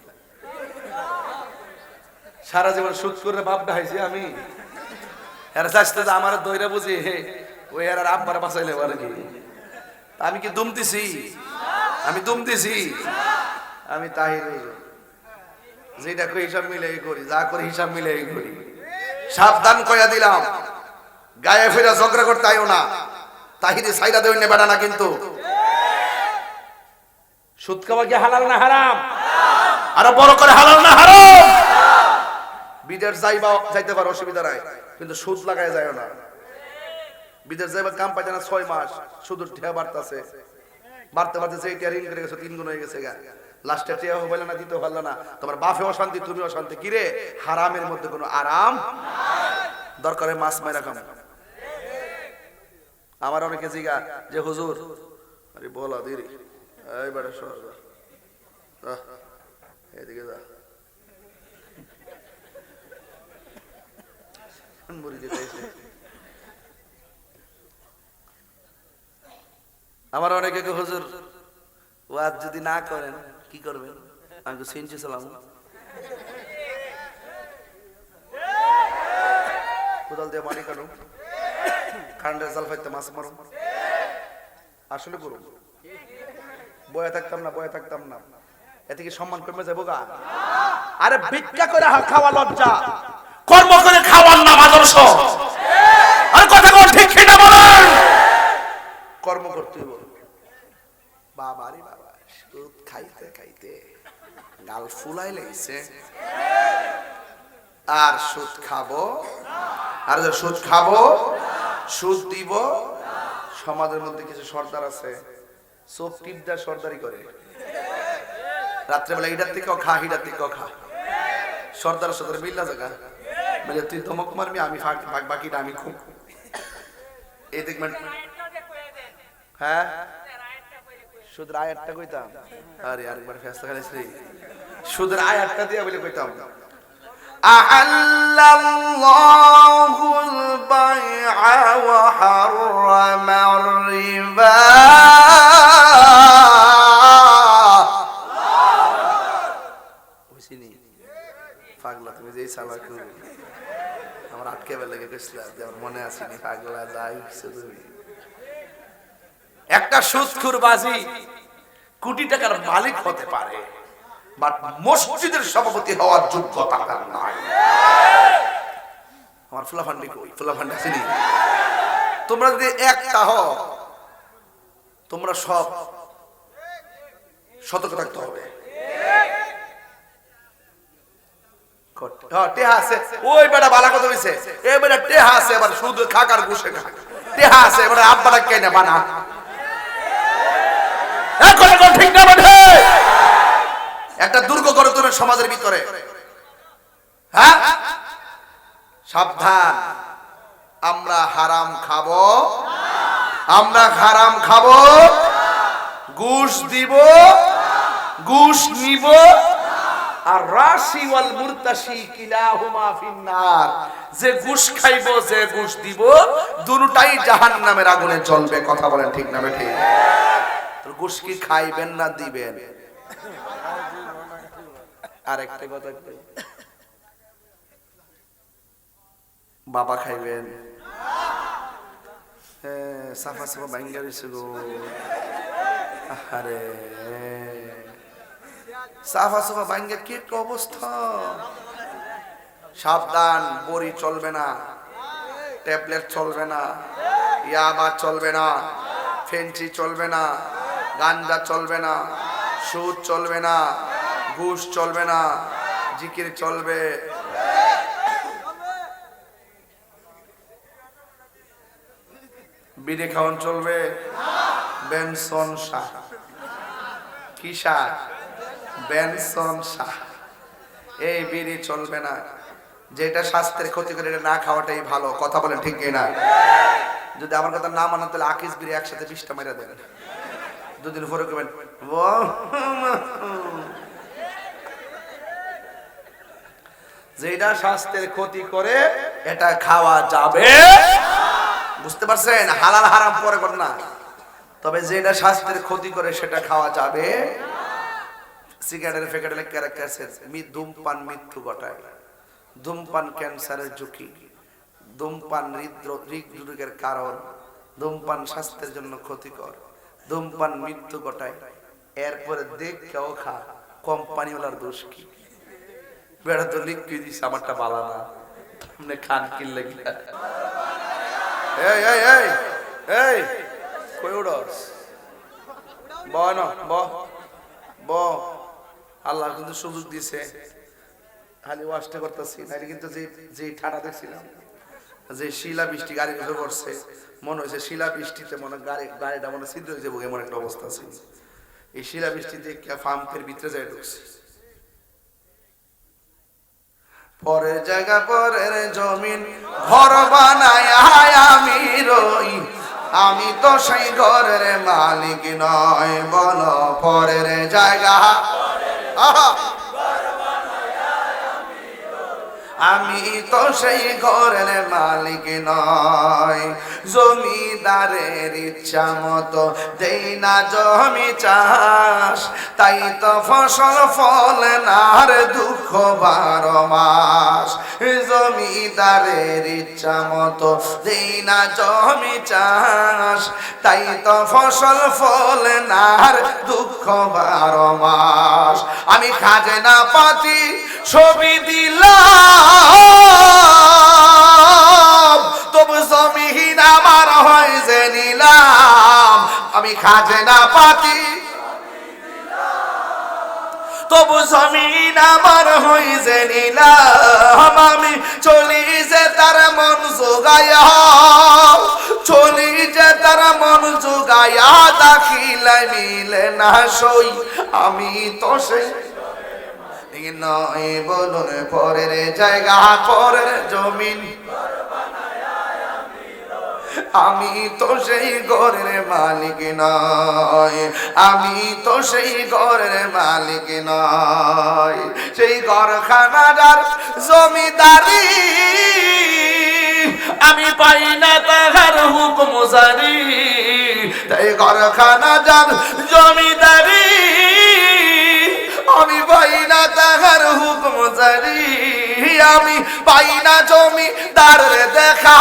সারা জীবন সুদ করে বাপ ডাইছি আমি। এর চাইতে আমার দইরা বুঝি ওই আর আব্বার বাঁচাইলে আর কি আমি কি দুমতেছি আমি দুমতেছি আমি তাহির যেটা করি হিসাব মিলাই করি যা করি হিসাব মিলাই করি সাবধান কইয়া দিলাম গায়ে ফেরা ঝগড়া করতে আইও না তাহিরে সাইরা দেই না বেড়া না কিন্তু সুদ খাওয়া কি হালাল না হারাম আর বড় করে হালাল না হারাম বিদেশ যাইতে পারো অসুবিধা নাই কিন্তু সুদ লাগায় যায় না বিদেশ যাইবা কাম পাইতে না 6 মাস শুধু ঠেয়া বাড়তাছে বাড়তে বাড়তে সেই টিয়া ঋণ করে গেছে 3 গুণ হয়ে গেছে গা লাস্টে টিয়া হইল না দিতে পারল না তোমার বাপে অশান্তি তুমি অশান্তি কি রে হারামের মধ্যে কোনো আরাম দরকারে মাছ মাইরা খাম আমার অনেকে জিগা যে হুজুর আরে বলা দিরি এই বেটা সর এদিকে যা মুড়ি দিতে আমার অনেকে হুজুর ওয়াজ যদি না করেন কি করবেন আমি তো সিনচি সালাম কোদাল দিয়ে মাটি কাটুন কারেন্টের জাল ফাইতে মাছ মারুন আসলে করুন বয়ে থাকতাম না এতে কি সম্মান কমে যাবো গা আরে ভিক্ষা করে খাওয়া লজ্জা কর্ম করে খাওয়ার নাম আদর্শ আর কথা কোন ঠিক সেটা বলেন কর্ম করতে হবে বাবা রে বাবা সুদ খাইতে খাইতে গাল ফুলাই লাগছে আর সুদ খাবো আর সুদ খাবো সুদ দিব সমাজের মধ্যে কিছু সর্দার আছে চোখ টিপদার সর্দারি করে রাত্রেবেলা ইটার থেকেও খা হিটার থেকেও খা সর্দার সর্দার মিল্লা জায়গা বলে তুই ধমক মারবি আমি ভাগ বাকিটা আমি খুব এই দেখবেন হ্যাঁ সুদের আয়াতটা কইতাম আরে আরেকবার ফেসলা খাইছিস সুদের আয়াতটা দিয়া বলে কইতাম আহাল্লাল্লাহুল বাইআ ওয়া হারামার রিবা বুঝিনি পাগলা তুমি যেই সালা করো আমার আটকে বেলা লেগে গেছলা যে আমার মনে আসেনি পাগলা যাই তুমি একটা সুদখোর বাজি কোটি টাকার মালিক হতে পারে বাট মসজিদের সভাপতি হওয়ার যোগ্যতা তার নাই আমার ফুলাফান্ডি কই ফুলাফান্ডি আসেনি তোমরা যদি একটা হও তোমরা সব সতর্ক থাকতে হবে টেহা আছে ওই বেটা বালা কথা হইছে এই বেটা টেহা আছে এবার সুদ খাকার ঘুষে খা টেহা আছে এবার আব্বাটা কেনে বানা ঠিক না বটে একটা দুর্গ করে তোমরা সমাজের ভিতরে হ্যাঁ সাবধান আমরা হারাম খাবো ঘুষ দিব ঘুষ নিব আর রাশি ওয়াল মুরতাশি কিলাহুমা ফিন্নার যে ঘুষ খাইবো যে ঘুষ দিব দুটোটাই জাহান্নামের আগুনে জ্বলবে কথা বলেন ঠিক না বেঠি ঘুষ কি খাইবেন না দিবেন আরেকটা কথা বাবা খাইবেন সাফা সাফা ভাঙ্গা দিছে গো আরে সাফা সাফা ভাঙ্গা কি অবস্থা সাবধান বড়ি চলবে না ট্যাবলেট চলবে না ইয়াবা চলবে না ফেন্সি চলবে না গাঞ্জা চলবে না সুদ চলবে না ঘুষ চলবে না জিকির চলবে বিড়ি খাওয়ান চলবে বেনসন শাহ কি শাহ বেনসন শাহ এই বিড়ি চলবে না যেটা স্বাস্থ্যের ক্ষতি করে এটা না খাওয়াটাই ভালো কথা বলেন ঠিক কিনা যদি আমার কথা না মানেন তাহলে আকিস বিড়ি একসাথে 20টা মেরে দেবেন দুদিন পরে করবেন যেটা স্বাস্থ্যের ক্ষতি করে এটা খাওয়া যাবে বুঝতে পারছেন হালাল হারাম পরে কর না তবে যেটা স্বাস্থ্যের ক্ষতি করে সেটা খাওয়া যাবে সিগারেটের প্যাকেটে ক্যারেক্টার ধূমপান মৃত্যু ঘটায় ধূমপান ক্যান্সারের ঝুঁকি ধূমপান হৃদরোগের কারণ ধূমপান স্বাস্থ্যের জন্য ক্ষতিকর, ধূমপান মৃত্যু ঘটায়। এরপরে দেখ কেউ খা, কোম্পানিওয়ালার দোষ কি? বেড়া তো লিখে দিস আমারটা বালা না, আপনি খান কিনলে গিয়া। এই এই এই এই কই উড়স ব না ব ব আল্লাহ কিন্তু সুযোগ দিছে, খালি ওয়াশটা করতেছি না। কিন্তু যে ঠাডা দেখছিলাম, যে শিলা বৃষ্টি গাড়ির উপরে পড়ছে, মনে হয়েছে শিলা বৃষ্টিতে মনে গাড়িটা মনে ছিদ্র হয়ে যাবো এমন একটা অবস্থা ছিল। এই শিলা বৃষ্টিতে ফার্মের ভিতরে যাই ঢুকছে। পরের জায়গা পরের জমিন ঘর বানায় আমি রই, আমি তো সেই ঘরের মালিক নয়। বলো পরের জায়গা, আমি তো সেই ঘরের মালিক নয়। জমিদারের ইচ্ছা মতো দেই না জমি চাষ, তাই তো ফসল ফলে না রে দুঃখ 12 মাস। জমিদারের ইচ্ছা মতো দেই না জমি চাষ, তাই তো ফসল ফলে না রে দুঃখ 12 মাস। আমি খাজনা পাতি ছবি দিলাম, তবু জমিন আমার হয় যে নিলাম। আমি খাজনা পাতি তবু জমিন আমার হই যে নিলাম। আমি চলি যে তার মন জোগায়া, চলি যে তার মন জোগায়া, দাখিলে মিলে না সই, আমি তো সে নয়। বলুন পরের জায়গা পরের জমিন, আমি তো সেই ঘরের মালিক নয়, আমি তো সেই ঘরের মালিক নয়। সেই ঘরখানার জমিদারি আমি পাই না তাহার হুকুম জারি, তাই ঘরখানা যার জমিদারি আমি পাই না তাহার হুকুম জারি। আমি পাই না জমি দারে দেখা,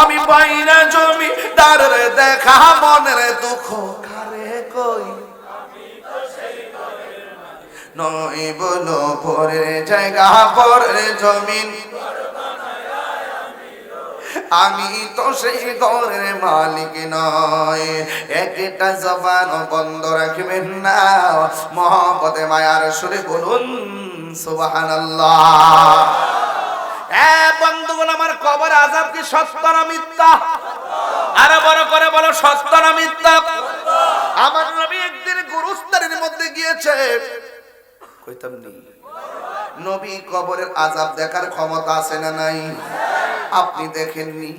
আমি পাই না জমি দারে দেখা, মনের দুঃখ কারে কই নয়। বলো পরের জায়গা পরের জমিন, আমি তো সেই ঘরের মালিক নয়। একটা জবান বন্ধ রাখবেন না, মহব্বতে মায়ার সুরে বলুন সুবহানাল্লাহ। বন্ধুগণ আমার, কবর আযাব কি সত্য না মিথ্যা? আরো বড় করে বলো, সত্য না মিথ্যা? আমার নবী একদিন গুরুস্থানের মধ্যে গিয়েছে, কইতাম নি নবী কবরের আযাব দেখার ক্ষমতা আছে না নাই? আপনি দেখেননি,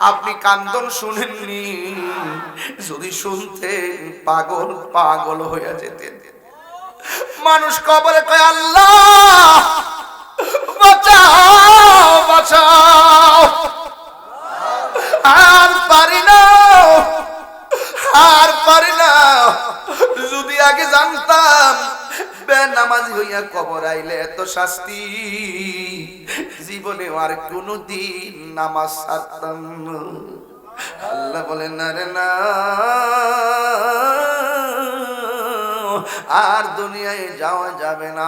আপনি কান্দন শুনেননি, যদি শুনতেন পাগল পাগল হয়ে যেতেন। মানুষ কবরে কয় আল্লাহ বাঁচাও বাঁচাও, আর পারি না আর পারি না। যদি আগে জানতাম বেনামাজি হইয়া কবর আইলে এত শাস্তি, জীবনে আর কোনদিন নামাজ ছাড়তাম না। আল্লাহ বলেন না রে না, আর দুনিয়ায় যাওয়া যাবে না।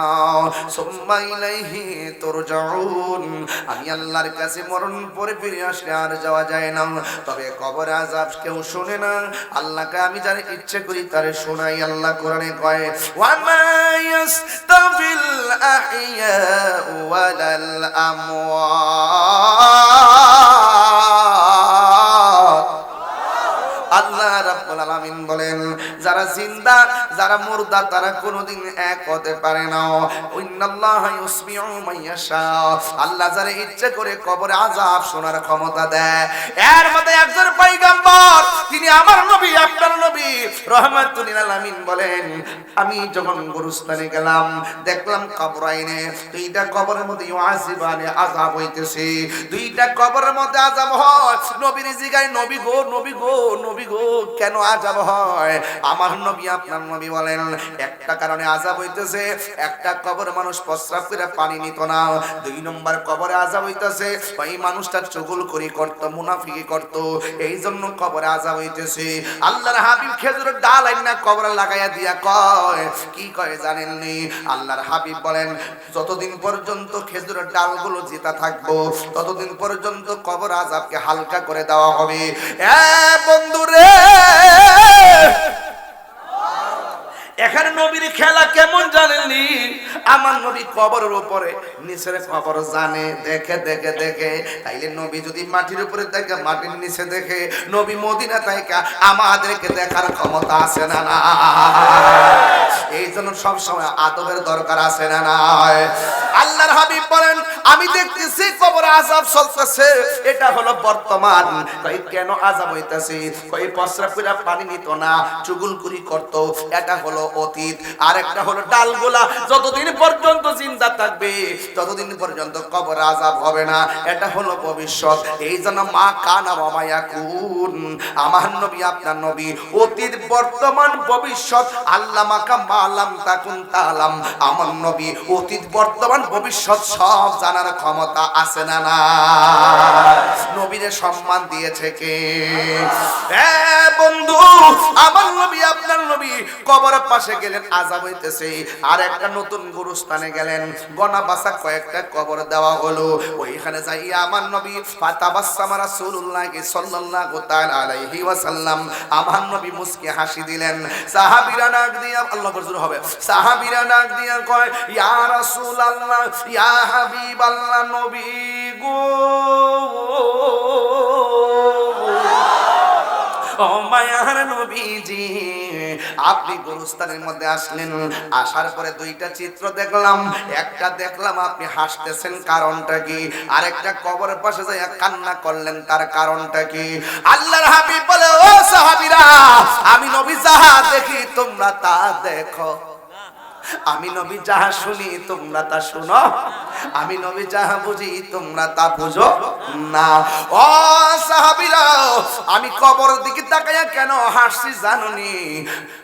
সুম্মা ইলাইহি তুরজাউন, আমি আল্লাহর কাছে মরণ পরে ফিরে আসলে আর যাওয়া যায় না। তবে কবর আযাব কেউ শুনে না, আল্লাহকে আমি যার ইচ্ছে করি তারে শোনাই। আল্লাহ কোরআনে কয় ওয়া মা ইয়াস্তাবিল আহইয়া ওয়ালাল আমওয়াত। আল্লাহ রাব্বুল আলামিন বলেন, যারা জিন্দা যারা মুর্দা তারা কোনোদিন এক হতে পারে না। ইন্নাল্লাহা ইউসমিউ মাইয়াশা, আল্লাহ যারা ইচ্ছে করে কবরে আযাব শোনার ক্ষমতা দেয়। এর মধ্যে একজন পয়গম্বর, তিনি আমার নবী আপনার নবী রাহমাতুল লিল আলামিন বলেন, আমি যখন গুরুস্থানে গেলাম দেখলাম কবরাইনে দুইটা কবরের মধ্যে ইউআযিবানে আযাব হইতেছে। দুইটা কবরের মধ্যে আযাব হয়। নবীর জিগায়, নবী গো নবী গো নবী গো কেন আযাব হয়? আমার আমার নবী আপনার নবী বলেন একটা কারণে আযাব হইতেছে, একটা কবর মানুষ প্রস্রাব করে পানি নিত না, 2 নম্বর কবরে আযাব হইতেছে ওই মানুষটা চুগলখড়ি করত, মুনাফিকি করত, এই জন্য কবরে আযাব হইতেছে। আল্লাহর হাবিব খেজুরের ডাল আইনা কবরে লাগাইয়া দিয়া কয়, কি কয় জানেননি? আল্লাহর হাবিব বলেন যতদিন পর্যন্ত খেজুরের ডালগুলো জিতা থাকবো ততদিন পর্যন্ত কবর আযাবকে হালকা করে দেওয়া হবে। বন্ধুরে, এখানে নবীর খেলা কেমন জানেননি? আমার নবী কবরের উপরে নিচের কবর জানে, দেখে দেখে দেখে। তাইলে নবী যদি মাটির উপরে দেখে, মাটির নিচে দেখে, নবী মদিনা থেকে আমাদেরকে দেখার ক্ষমতা আছে না না? এই জন্য সবসময় আদবের দরকার আছে না নাই? আল্লাহর হাবিব বলেন আমি দেখতেছি কবরে আযাব চলতেছে, এটা হলো বর্তমান। কই কেন আযাব হইতাছে? কই প্রস্রাব করে পানি নিত না, চুগলখড়ি করত, এটা হলো অতীত। আর একটা হলো ডালগুলা যতদিন পর্যন্ত জিন্দা থাকবে ততদিন পর্যন্ত কবরে আযাব হবে না, এটা হলো ভবিষ্যৎ। এই জন্য মা কানা ওয়া মা ইয়াকুন, আমার নবী আপনার নবী অতীত বর্তমান ভবিষ্যৎ আল্লাহ মাকা মালাম তাকুন তালাম, আমার নবী অতীত বর্তমান ভবিষ্যৎ সব জানার ক্ষমতা আছে না না? নবীরে সম্মান দিয়েছে কে? বন্ধু, আমার নবী আপনার নবী কবরের পাশে গেলেন, আযাব হইতেছে। আর একটা নতুন গুরুস্থানে গেলেন, গনা বাসা কয়েকটা কবর দেওয়া হলো। ওইখানে যাইয়া আমার নবী ফাতাবাসসামা রাসূলুল্লাহ সাল্লাল্লাহু তাআলা আলাইহি ওয়াসাল্লাম, আমার নবী মুস্কি হাসি দিলেন। সাহাবীরা ডাক দিয়া, আল্লাহ বজুর হবে, সাহাবীরা ডাক দিয়া কয় ইয়া রাসূলুল্লাহ, ইয়া হাবিবাল্লাহ, নবী গো, ও মায়ার নবীজি, আপনি গুরুস্থানের মধ্যে আসলেন, আসার পরে 2টা চিত্র দেখলাম। একটা দেখলাম আপনি হাসতেছেন, কারণটা কি? আরেকটা কবরের পাশে যাইয়া কান্না করলেন, তার কারণটা কি? আল্লাহর হাবিব বলে ও সাহাবীরা, আমি নবী যাহা দেখি তোমরা তা দেখো, আমি নবী যাহা শুনি তোমরা তা শুনো, আমি নবী যাহা বুঝি তোমরা তা বুঝো না। ও সাহাবীরা, আমি কবরের দিকে তাকাইয়া কেন হাসছি জানুনি?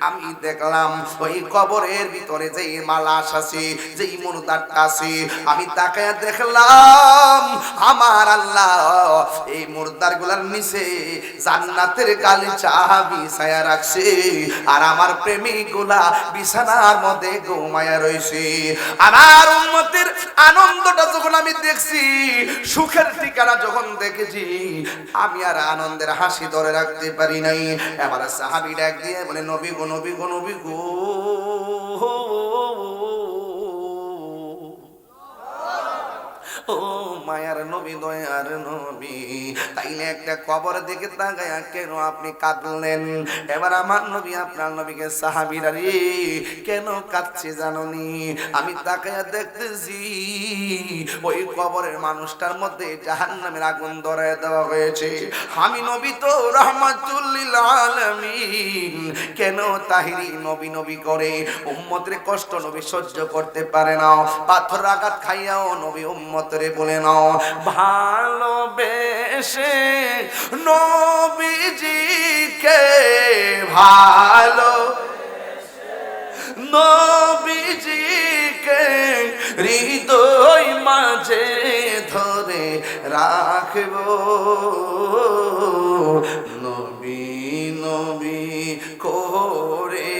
আমি দেখলাম ওই কবরের ভিতরে যে মালাশ আছে, যে মুর্দাটা আছে, আমি তাকাইয়া দেখলাম আমার আল্লাহ এই মুর্দার গুলার নিচে জান্নাতের গালিচা বিছায়া রাখছে, আর আমার প্রেমিক গুলা বিছানার মধ্যে ঘুমায়া রইছে। আমার উম্মতের আনন্দটা যখন আমি দেখছি, সুখের ঠিকানা যখন দেখেছি, আমি আর আনন্দের হাসি ধরে রাখতে পারি নাই। এবার সাহাবী ডাক দিয়ে বলে নবী গো, নবী গো, নবী গো, ও মায়ার নবী, দয়ার নবী, তাইলে একটা কবর দিকে তাকায়া কেন আপনি কাঁদলেন? এবার আমার নবী আপনার নবীকে সাহাবীরা রে কেন কাঁদছে জানোনি? আমি তাকায়া দেখতেছি ওই কবরের মানুষটার মধ্যে জাহান্নামের আগুন ধরায় দেওয়া হয়েছে। আমি নবী তো রাহমাতুল লিল আলামিন, কেন তাহিরি নবী নবী করে উম্মতের কষ্ট নবী সহ্য করতে পারে না? পাথর আঘাত খাইয়াও নবী উম্মতরে বলে নাও ভালোবেসে নবীজিকে, ভালো নবীজিকে হৃদয় মাঝে ধরে রাখব, নবী নবী করে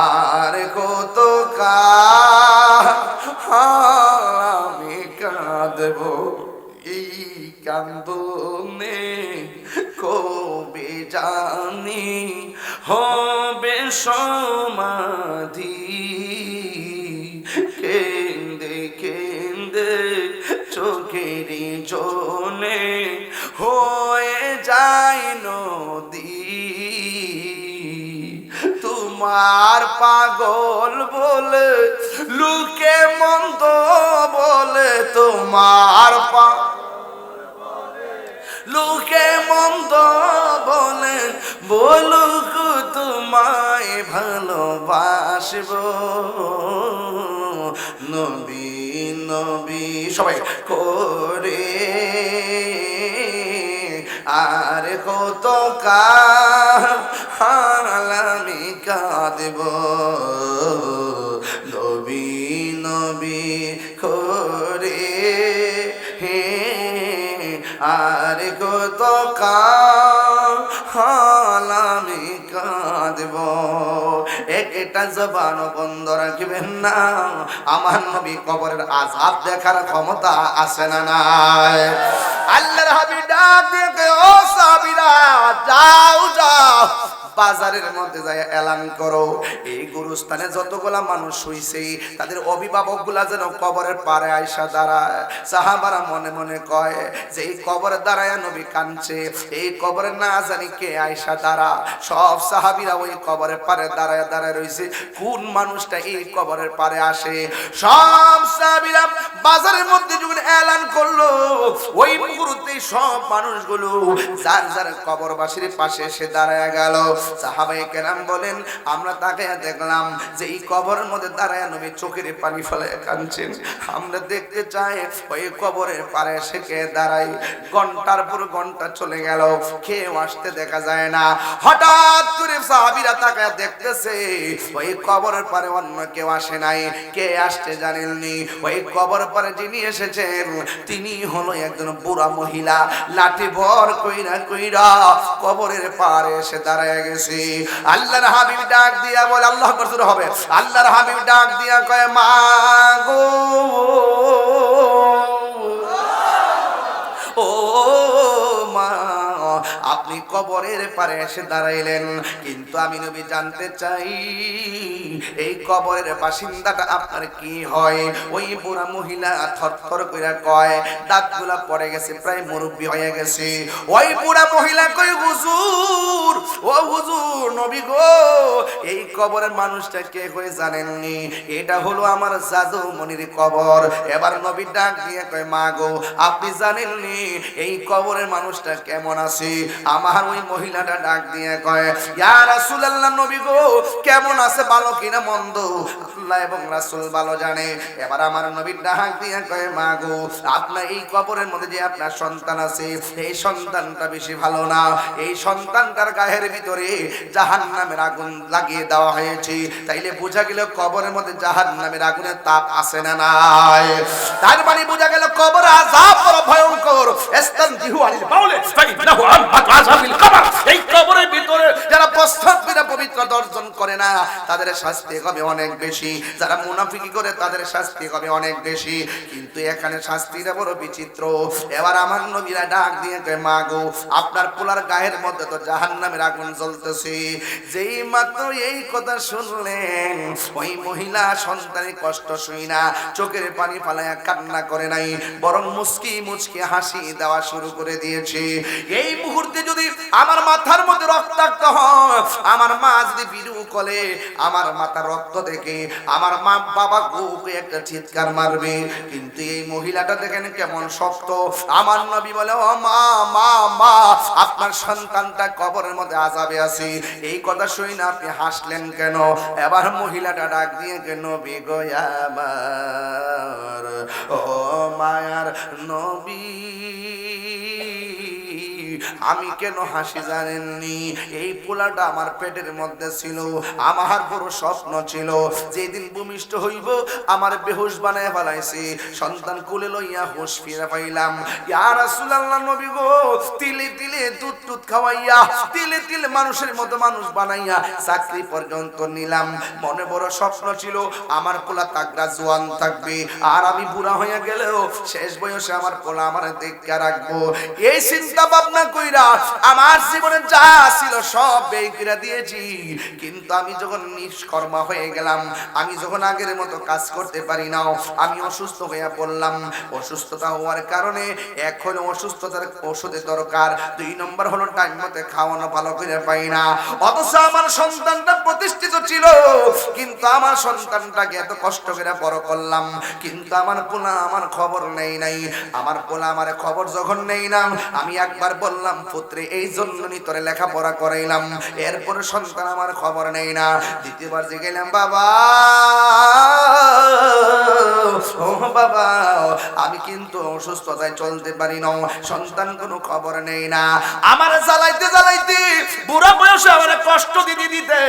আর কত আমি কাঁদব, এই কান্দনে কবে জানি হবে সমাধি, কেন্দে কেন্দে চোখেরই জলে হয়ে যায় নদী, তোমার পাগল বলে লোকে মন্দ বলে, তোমার লোকে মন্দ বলে বলুক তোমায় ভালোবাসব, নবী নবী সবাই করে আর কত আমি কাঁদব নবী নবী করে হে আর কত কাল আমি কাঁদব একটা জবান বন্ধ রাখবেন না আমার নবী কবরের আযাব দেখার ক্ষমতা আছে না নাই আল্লাহর হাবিব ডাক দিয়ে ও সাহাবীরা যাও যাও বাজারের মধ্যে যায় এলান করো এই গুরুস্থানে যতগুলা মানুষ হইছে তাদের অভিভাবকগুলা যেন কবরের পারে আয়সা দাঁড়ায় সাহাবারা মনে মনে কয় যে এই কবরে দাঁড়ায় নবী কাঁদছে এই কবরে না জানি কে আয়সা দাঁড়া সব সাহাবীরা ওই কবরের পারে দাঁড়ায় দাঁড়ায় রইছে কোন মানুষটা এই কবরের পারে আসে সব সাহাবীরা বাজারের মধ্যে যখন এলান করলো ওই মুহূর্তে সব মানুষগুলো যার যার কবরবাসীর পাশে এসে দাঁড়ায় গেল সাহাবায়ে কেরাম বলেন আমরা তাকে দেখলাম যে এই কবরের মধ্যে দাঁড়ায় নবী চোখের পানি ফেলে কাঁদছেন আমরা দেখতে চাই ওই কবরের পারে এসে কে দাঁড়ায় ঘন্টার পর ঘন্টা চলে গেল কেউ আসতে দেখা যায় না হঠাৎ করে সাহাবীরা তাকায় দেখতেছে ওই কবরের পারে অন্য কেউ আসে নাই কে আসতে জানেননি ওই কবর পারে যিনি এসেছেন তিনি হলো একজন বুড়া মহিলা লাঠি ভর কইরা কইরা কবরের পারে এসে দাঁড়ায় গেছে আল্লাহর হাবিব ডাক দিয়া বলে আল্লাহু আকবার জোরে হবে আল্লাহর হাবিব ডাক দিয়া কয় মা গো ও মা আপনি কবরের পারে এসে দাঁড়াইলেন কিন্তু আমি নবী জানতে চাই এই কবরের বাসিন্দাটা আপনার কি হয় ওই বুড়া মহিলা থরথর কইরা কয় দাঁতগুলা পড়ে গেছে প্রায় মুরব্বি হয়ে গেছে ওই বুড়া মহিলা কই হুজুর ও হুজুর নবী গো এই কবরের মানুষটা কে হয়ে জানেননি এটা হলো আমার জাদু মনির কবর এবার নবী ডাক দিয়ে কয় মা গো আপনি জানেননি এই কবরের মানুষটা কেমন আছে আমার ওই মহিলাটা ডাক দিয়ে কয় ইয়া রাসূলুল্লাহ নবী গো কেমন আছে ভালো কিনা মন্দ আল্লাহ এবং রাসূল ভালো জানে এবার আমার নবী ডাক দিয়ে কয় মা গো আপনার এই কবরের মধ্যে যে আপনার সন্তান আছে এই সন্তানটা বেশি ভালো না এই সন্তানটার গায়ের ভিতরে জাহান্নামের আগুন লাগিয়ে দেওয়া হয়েছে তাইলে বোঝা গেল কবরের মধ্যে জাহান্নামের আগুনের তাপ আছে না নাই তার মানে বোঝা গেল কবর আযাব বড় ভয়ঙ্কর ইস্তানজিহু আনিল বাউলে ফাইন্নাহু আযাবিল কবর এই কবরের ভিতরে যারা প্রস্তাব করে পবিত্র দর্শন করে না তাদের শাস্তি হবে অনেক বেশি যারা মুনাফিকি করে তাদের শাস্তি হবে অনেক বেশি কিন্তু এখানে শাস্তিটা বড় বিচিত্র এবার আমার নবীরা ডাক দিয়ে কয় মা গো আপনার পোলার গায়ের মধ্যে তো জাহান্নামের আগুন জ্বলতেছে যেই মাত্র এই কথা শুনলেন ওই মহিলা সন্তানের কষ্ট শুই না চোখের পানি ফালায়া কান্না করে নাই বরং মুচকি মুচকি হাসি দেওয়া শুরু করে দিয়েছে এই মুহূর্তে যদি আমার মাথার মধ্যে রক্তাক্ত হয় আমার মা যদি বিরু কলে আমার মাথা রক্ত দেখে আমার মা বাবা গোকে একটা চিৎকার মারবে কিন্তু এই মহিলাটা দেখেন কেমন শক্ত আমার নবী বলে ও মা মা মা আপনার সন্তানটা কবরের মধ্যে আযাবে আছে এই কথা শুই না আপনি হাসলেন কেন এবার মহিলাটা ডাক দিয়ে নবী গো আমার ও মায়ার নবী আমি কেন হাসি জানেননি এই পোলাটা আমার পেটের মধ্যে ছিল আমার বড় স্বপ্ন ছিল যেদিন ভূমিষ্ঠ হইব আমার বেহুশ বানায় ফেলাইছে সন্তান কোলে লইয়া হুঁশ ফিরে পাইলাম ইয়া রাসূলুল্লাহ নবী গো তিলে তিলে দুধ দুধ খাওয়াইয়া তিলে তিলে মানুষের মতো মানুষ বানাইয়া চাকরি পর্যন্ত নিলাম মনে বড় স্বপ্ন ছিল আমার পোলা তাগড়া জোয়ান থাকবে আর আমি বুড়া হয়ে গেলেও শেষ বয়সে আমার পোলা আমার দেখে রাখবো এই চিন্তা ভাবনা কইরা আমার জীবনে যা ছিল সব ব্যয় করে দিয়েছি কিন্তু আমি যখন নিষ্কর্মা হয়ে গেলাম আমি যখন আগের মতো কাজ করতে পারি না আমি অসুস্থ হয়ে পড়লাম অসুস্থতা হওয়ার কারণে এখন অসুস্থতার ওষুধের দরকার 2 নম্বর হলো টাইম মতো খাওয়ানো ভালো করে পাই না অথচ আমার সন্তানটা প্রতিষ্ঠিত ছিল কিন্তু আমার সন্তানটাকে এত কষ্ট করে বড় করলাম কিন্তু আমার পোলা আমার খবর নেই নাই আমার পোলা আমার খবর যখন নেই না আমি একবার বললাম পুত্রে এই জন্য তোরে লেখাপড়া করাইলাম এরপরে সন্তান আমার খবর নেই না দ্বিতীয়বার যে গেলাম বাবা ও বাবা আমি কিন্তু অসুস্থতায় চলতে পারি না, সন্তান কোনো খবর নেই না। আমার জ্বালাইতে জ্বালাইতে বুড়া বয়সে আমার কষ্ট দিতে দিতে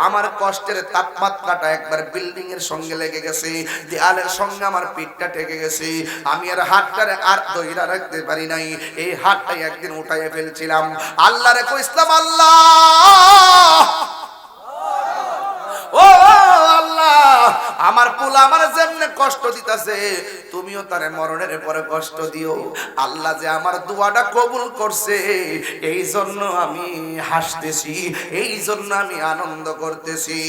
আমার কষ্টের তাপমাত্রাটা একবার বিল্ডিং এর সঙ্গে লেগে গেছে, দেয়ালের সঙ্গে আমার পিঠটা ঠেকে গেছে। আমি আর হাতটারে আর ধইরা রাখতে পারি নাই। এই হাতটাই একদিন উঠাইয়া ফেলছিলাম। আল্লাহরে কইছিলাম, আল্লাহ ও আল্লাহ, আমার পোলা আমার যেমনে কষ্ট দিতেছে তুমিও তারে মরণের পরে কষ্ট দিও। আল্লাহ যে আমার দোয়াটা কবুল করছে এই জন্য আমি হাসতেছি, এই জন্য আমি আনন্দ করতেছি।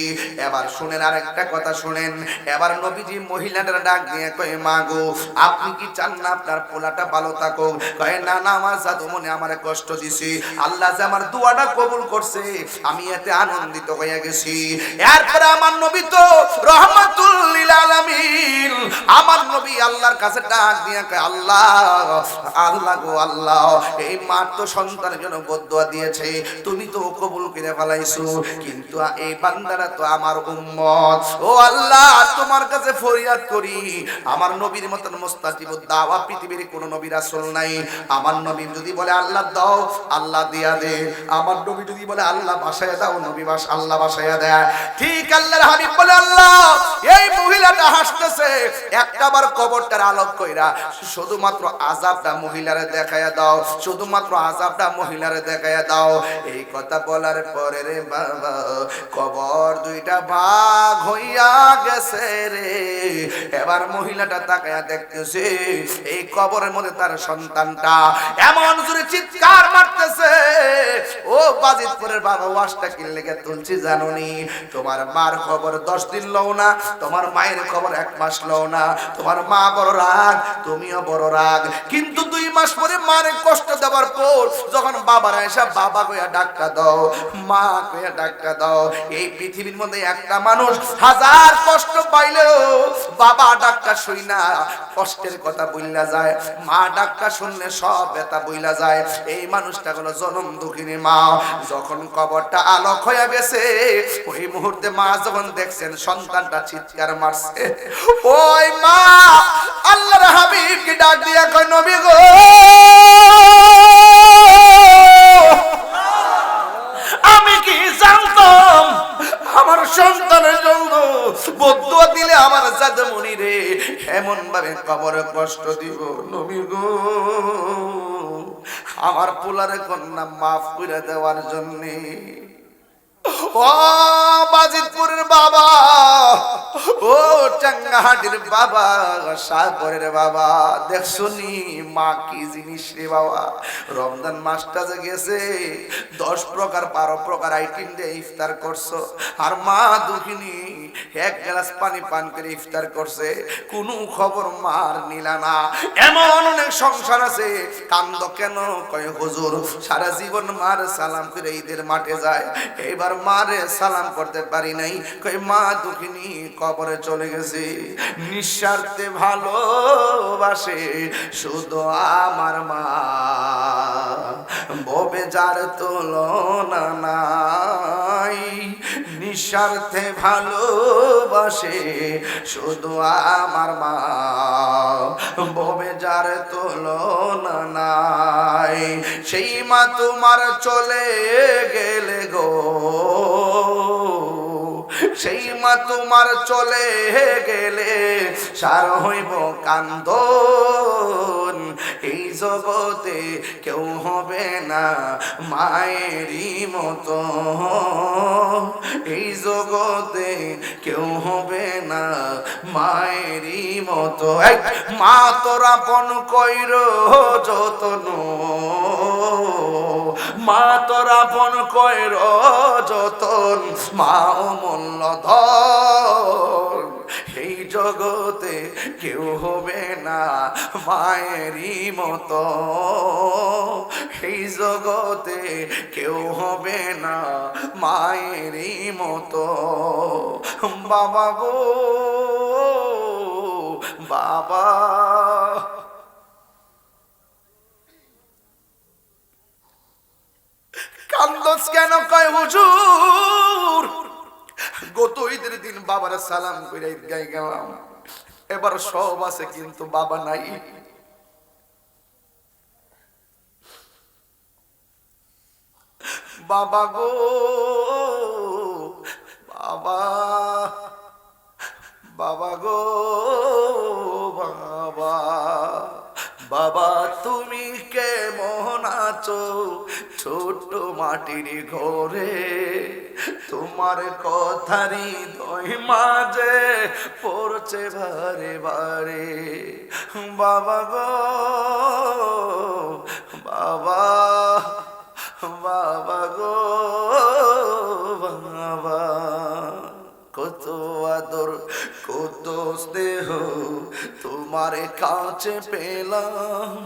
এবার শুনেন আরেকটা কথা শুনেন। এবার নবীজি মহিলাটার ডাক দিয়ে কয়, মা গো আপনি কি চান না আপনার পোলাটা ভালো থাকুক? কয় না না, আমার জাদু মনে আমার কষ্ট দিছি, আল্লাহ যে আমার দোয়াটা কবুল করছে আমি এতে আনন্দিত হয়ে গেছি। এরপরে আমার নবী তো রহমাতুল লিল আলামিন, আমার নবী আল্লাহর কাছে ডাক দিয়ে কয়, আল্লাহ আল্লাহ গো আল্লাহ, এই মা তো সন্তানের জন্য বদদুয়া দিয়েছে, তুমি তো কবুল করে ফেলাইছো, কিন্তু এই বান্দারা তো আমার উম্মত। ও আল্লাহ তোমার কাছে ফরিয়াদ করি, আমার নবীর মতন মুস্তাজিবুদ দাওয়া পৃথিবীর কোন নবী রাসূল নাই। আমার নবী যদি বলে আল্লাহ দাও আল্লাহ দিয়া দে, আমার নবী যদি বলে আল্লাহ বাসায় দাও নবী আল্লাহ বাসায় দেয়। ঠিক আল্লাহর হাবিব বলে, আল্লাহ এই মহিলাটা হাসতেছে, একটাবার কবরটার আলোক কইরা শুধুমাত্র আযাবটা মহিলারে দেখায়া দাও, শুধুমাত্র আযাবটা মহিলারে দেখায়া দাও। এই কথা বলার পরে রে বাবা কবর দুইটা ভাগ হইয়া গেছে রে। এবার মহিলাটা তাকায়া দেখতেছে এই কবরের মধ্যে তার সন্তানটা এমন জোরে চিৎকার মারতেছে। ও বাজিতপুরের বাবা ওয়াজটা কি লেগে তুলছি জানোনি? তোমার মার খবর 10 দিন লও না, তোমার মায়ের খবর 1 মাস লও না, তোমার মা বড় রাগ তুমিও বড় রাগ, কিন্তু 2 মাস পরে মারে কষ্ট দেওয়ার পর যখন বাবারা এসে বাবা কইয়া ডাক্তার দাও, মা কইয়া ডাক্তার দাও, এই পৃথিবীর মধ্যে একটা মানুষ হাজার কষ্ট পাইলেও বাবা ডাক্তার শুই না কষ্টের কথা বইলা যায়, মা ডাক্তার শুনলে সব ব্যথা বইলা যায়। এই মানুষটা হলো জনম দুঃখিনী মা। যখন কবরটা আলোক হয়ে গেছে ওই মুহূর্তে মা যখন দেখছেন সন্তানটা চিৎকার মারছে, ওই মা আল্লাহর হাবিবকে ডাক দিয়া কয়, নবী গো আমি কি জানতাম আমার সন্তানের জন্য বদদুয়া দিলে আমার জাদুমণি রে এমন ভাবে কবরে কষ্ট দিব। নবী গো আমার পোলারে কন্যা মাফ করে দেওয়ার জন্য ও বাজিতপুরের বাবা, ও চাঙ্গাহাটির বাবা, সাগরের বাবা, দেখছনি মা কি জিনিস রে বাবা। রমজান মাসটা যে গেছে 10 প্রকার 12 প্রকার আইটেম দিয়ে ইফতার করছো, আর মা দুঃখিনী 1 গ্লাস পানি পান করে ইফতার করছে, কোনো খবর মার নিলা না। এমন অনেক সংসার আছে কান্দ কেন? কয় হুজুর সারা জীবন মার সালাম করে ঈদের মাঠে যায়, এবার মারে সালাম করতে পারি নাই। কই মা দুঃখিনী কবরে চলে গেছে, নিঃস্বার্থে ভালোবাসে শুধু আমার মা, ববে যার তুলনা নাই, নিঃস্বার্থে ভালোবাসে শুধু আমার মা, ববে যার তুলনা নাই। সেই মা তোমার চলে গেলে গো, সেই মা তোমার চলে গেলে সার হইব কান্দন, এই জগতে কেউ হবে না মায়েরই মতো, এই জগতে কেউ হবে না মায়েরই মতো। মা তোরা আপন কইর যতন, মা তোরা আপন কইর যতন, মা অমূল্য ধন, এই জগতে কেউ হবে না মায়েরই মতো, এই জগতে কেউ হবে না মায়েরই মতো। বাবা গো বাবা, কান্দস কেন? কয় হুজুর গত ঈদের দিন বাবার সালাম করে ঈদগায় গেলাম, এবার সব আছে কিন্তু বাবা নাই। বাবা গো বাবা, বাবা গো বাবা, বাবা তুমি কেমন আছো ছোট্ট মাটির ঘরে, তোমার কথারই হৃদয় মাঝে পড়ছে বারে বারে। বাবা গো বাবা, বাবা গো বাবা, কত আদর কত স্নেহ তোমার কাছে পেলাম,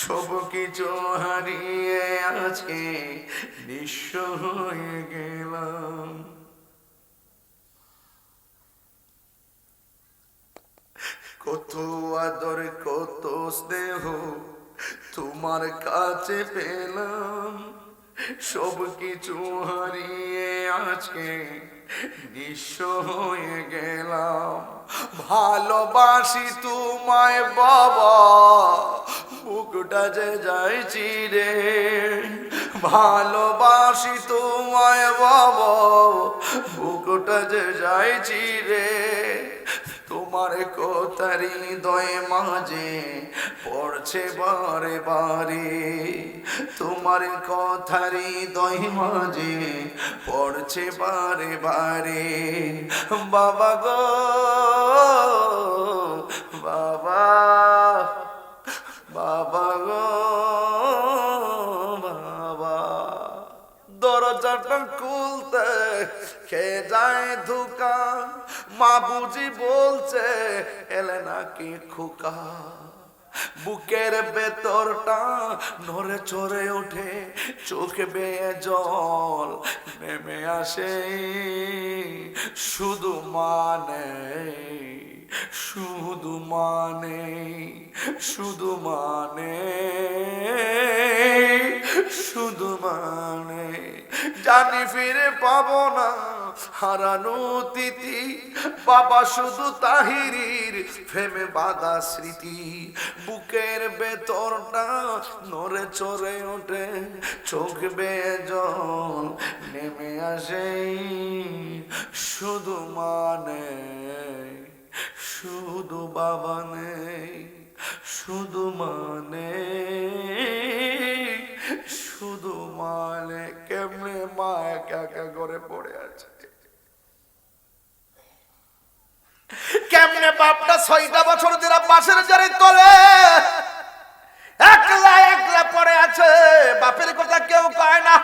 সব কিছু হারিয়ে আজকে নিঃস্ব হয়ে গেলাম। কত আদর কত স্নেহ তোমার কাছে পেলাম, সব কিছু হারিয়ে আজকে নিঃস্ব হয়ে গেলাম। ভালোবাসি তোমায় বাবা, বুকটা যে যায় চিরে, ভালোবাসি তোমায় বাবা, বুকটা যে যায় চিরে, তোমার কথারই হৃদয় মাঝে পড়ছে বারে বারে, তোমার কথারই হৃদয় মাঝে পড়ছে বারে বারে। বাবা গো বাবা, বাবা গো বাবা, দরজাটা খুলতে কে যায় ধোকা, মা বুঝি বলছে এলে নাকি খোকা, বুকের ভেতরটা নড়ে চড়ে ওঠে, চোখে বেয়ে জল নেমে আসে, শুধু মানে শুধু মানে শুধু মানে শুধু মানে, জানি ফিরে পাবো না হারানো তিথি, বাবা শুধু তাহিরির প্রেমে বাঁধা স্মৃতি, বুকের ভেতরটা নড়ে চড়ে ওঠে, চোখ বেয়ে জল নেমে আসে, শুধু মানে শুধু বাবা নেই, শুধু মানে শুধু মানে। কেমনে মা একা একা করে পড়ে আছে, কেমনে বাপটা 6টা বছর ধরে বাসের জারি তলে একলা একলা পড়ে আছে, বাপের কথা কেউ কয় না।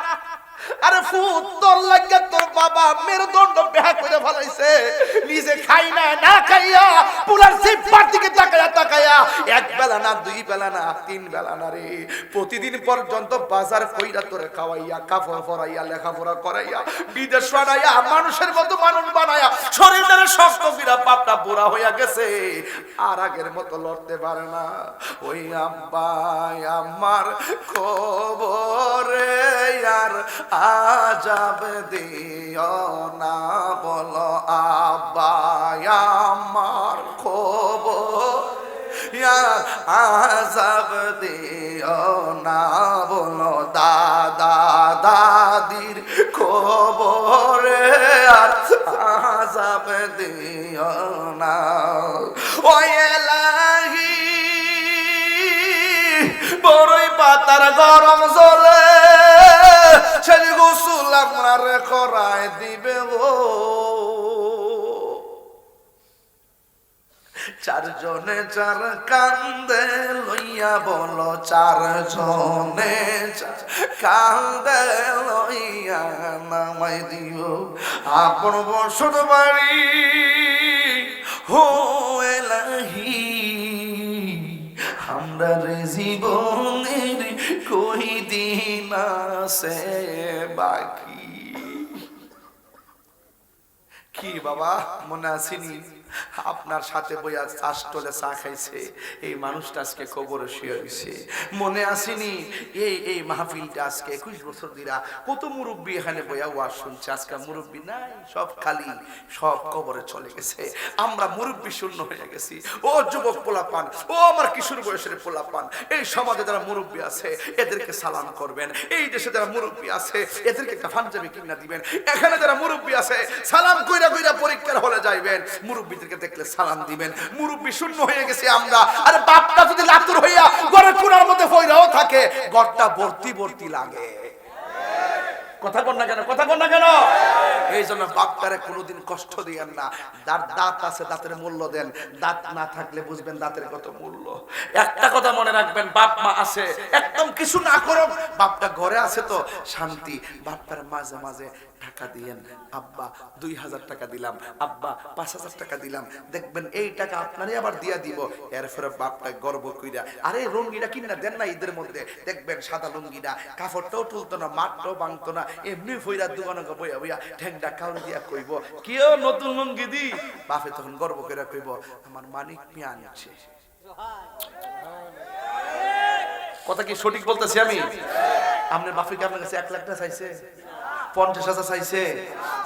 আরে ফুট তোর লাগে তোর বাবা মেরুদণ্ড বেহা করে ফেলাইছে, নিজে খাই না না খাইয়া পুলার সিপার দিকে তাকায়া তাকায়া, এক বেলা না দুই বেলা না তিন বেলা না রে, প্রতিদিন পর্যন্ত বাজার কইরা তোরে খাওয়াইয়া কাপড় পরাইয়া লেখাপড়া করাইয়া বিদেশ বানাইয়া মানুষের মতো মানুষ বানাইয়া শরীরের শক্ত বিরা বাপটা বুড়া হইয়া গেছে, আর আগের মতো লড়তে পারে না। ওই আব্বাই আমার খবরে আর আজাব দিও না, বলো আব্বাই আমার খবর আজাব দিও না, বলো দাদা দাদির খবরে আর আজাব দিও না। ওই এলাহি বড়ই পাতার গরম জলে সেই গোসল আপনার করায় দিবে ও, চারজনে চার কান্দে লইয়া, বলো চারজনে চার কান্দে লইয়া নামাই দিও আপন বসত বাড়ি। হো এলাহি আমরা রে জীবনের কই দিন আছে বাকি। কি বাবা মনে আসেনি আপনার সাথে বইয়া চাষটলে চা খাইছে, এই মানুষটা আজকে কবরে শুয়ে রয়েছে। মনে আসেনি এই মাহফিলটা আজকে 21 বছর দিরা কত মুরব্বী এখানে বইয়া ওয়াজ শুনছে, আজকে মুরব্বী নাই, সব খালি, সব কবরে চলে গেছে। আমরা মুরব্বী শূন্য হয়ে গেছি। ও যুবক পোলাপান, ও আমার কিশোর বয়সের পোলাপান, এই সমাজে যারা মুরব্বী আছে এদেরকে সালাম করবেন। এই দেশে যারা মুরব্বী আছে এদেরকে একটা পাঞ্জাবি কিনা দিবেন। এখানে যারা মুরব্বী আছে সালাম কইরা কইরা পরীক্ষার হলে যাইবেন, মুরব্বীদেরকে দেখলে সালাম দিবেন। মুরব্বী শূন্য হয়ে গেছে আমরা। আরে বাপটা যদি লাতুর হইয়া ঘরের কোণার মধ্যে ফইরাও থাকে, ঘরটা ভর্তি ভর্তি লাগে। কথা বল না কেন, কথা বল না কেন? এই জন্য বাপটারে কোনোদিন কষ্ট দিয়েন না। দাঁত আছে, দাঁতের মূল্য দেন। দাঁত না থাকলে বুঝবেন দাঁতের কত মূল্য। একটা কথা মনে রাখবেন, বাপ মা আছে, একদম কিছু না করো, বাপটা ঘরে আছে তো শান্তি। বাপটার মাঝে মাঝে টাকা দিয়েন, আব্বা 2000 টাকা দিলাম, আব্বা 5000 টাকা দিলাম, দেখবেন এই টাকা আপনারই আবার দিয়া দিব। এরপরে বাপটা গর্ব কইরা, আরে লুঙ্গিটা কিনা দেন না ঈদের মধ্যে, দেখবেন সাদা লুঙ্গিটা কাপড়টাও তুলতো না, মাঠটাও ভাঙতো না, এমনি ফইরা দোকানে বইয়া বইয়া ঠ্যাংটা কাউরে দিয়া কইব, কেউ নতুন লুঙ্গি দি। বাপে তখন গর্ব করে কইব, আমার মানিক মিয়া আনছে। কথা কি সঠিক বলতেছি আমি? আপনার বাপে কি আপনার কাছে 1 লাখ টাকা চাইছে? 50,000 চাইছে?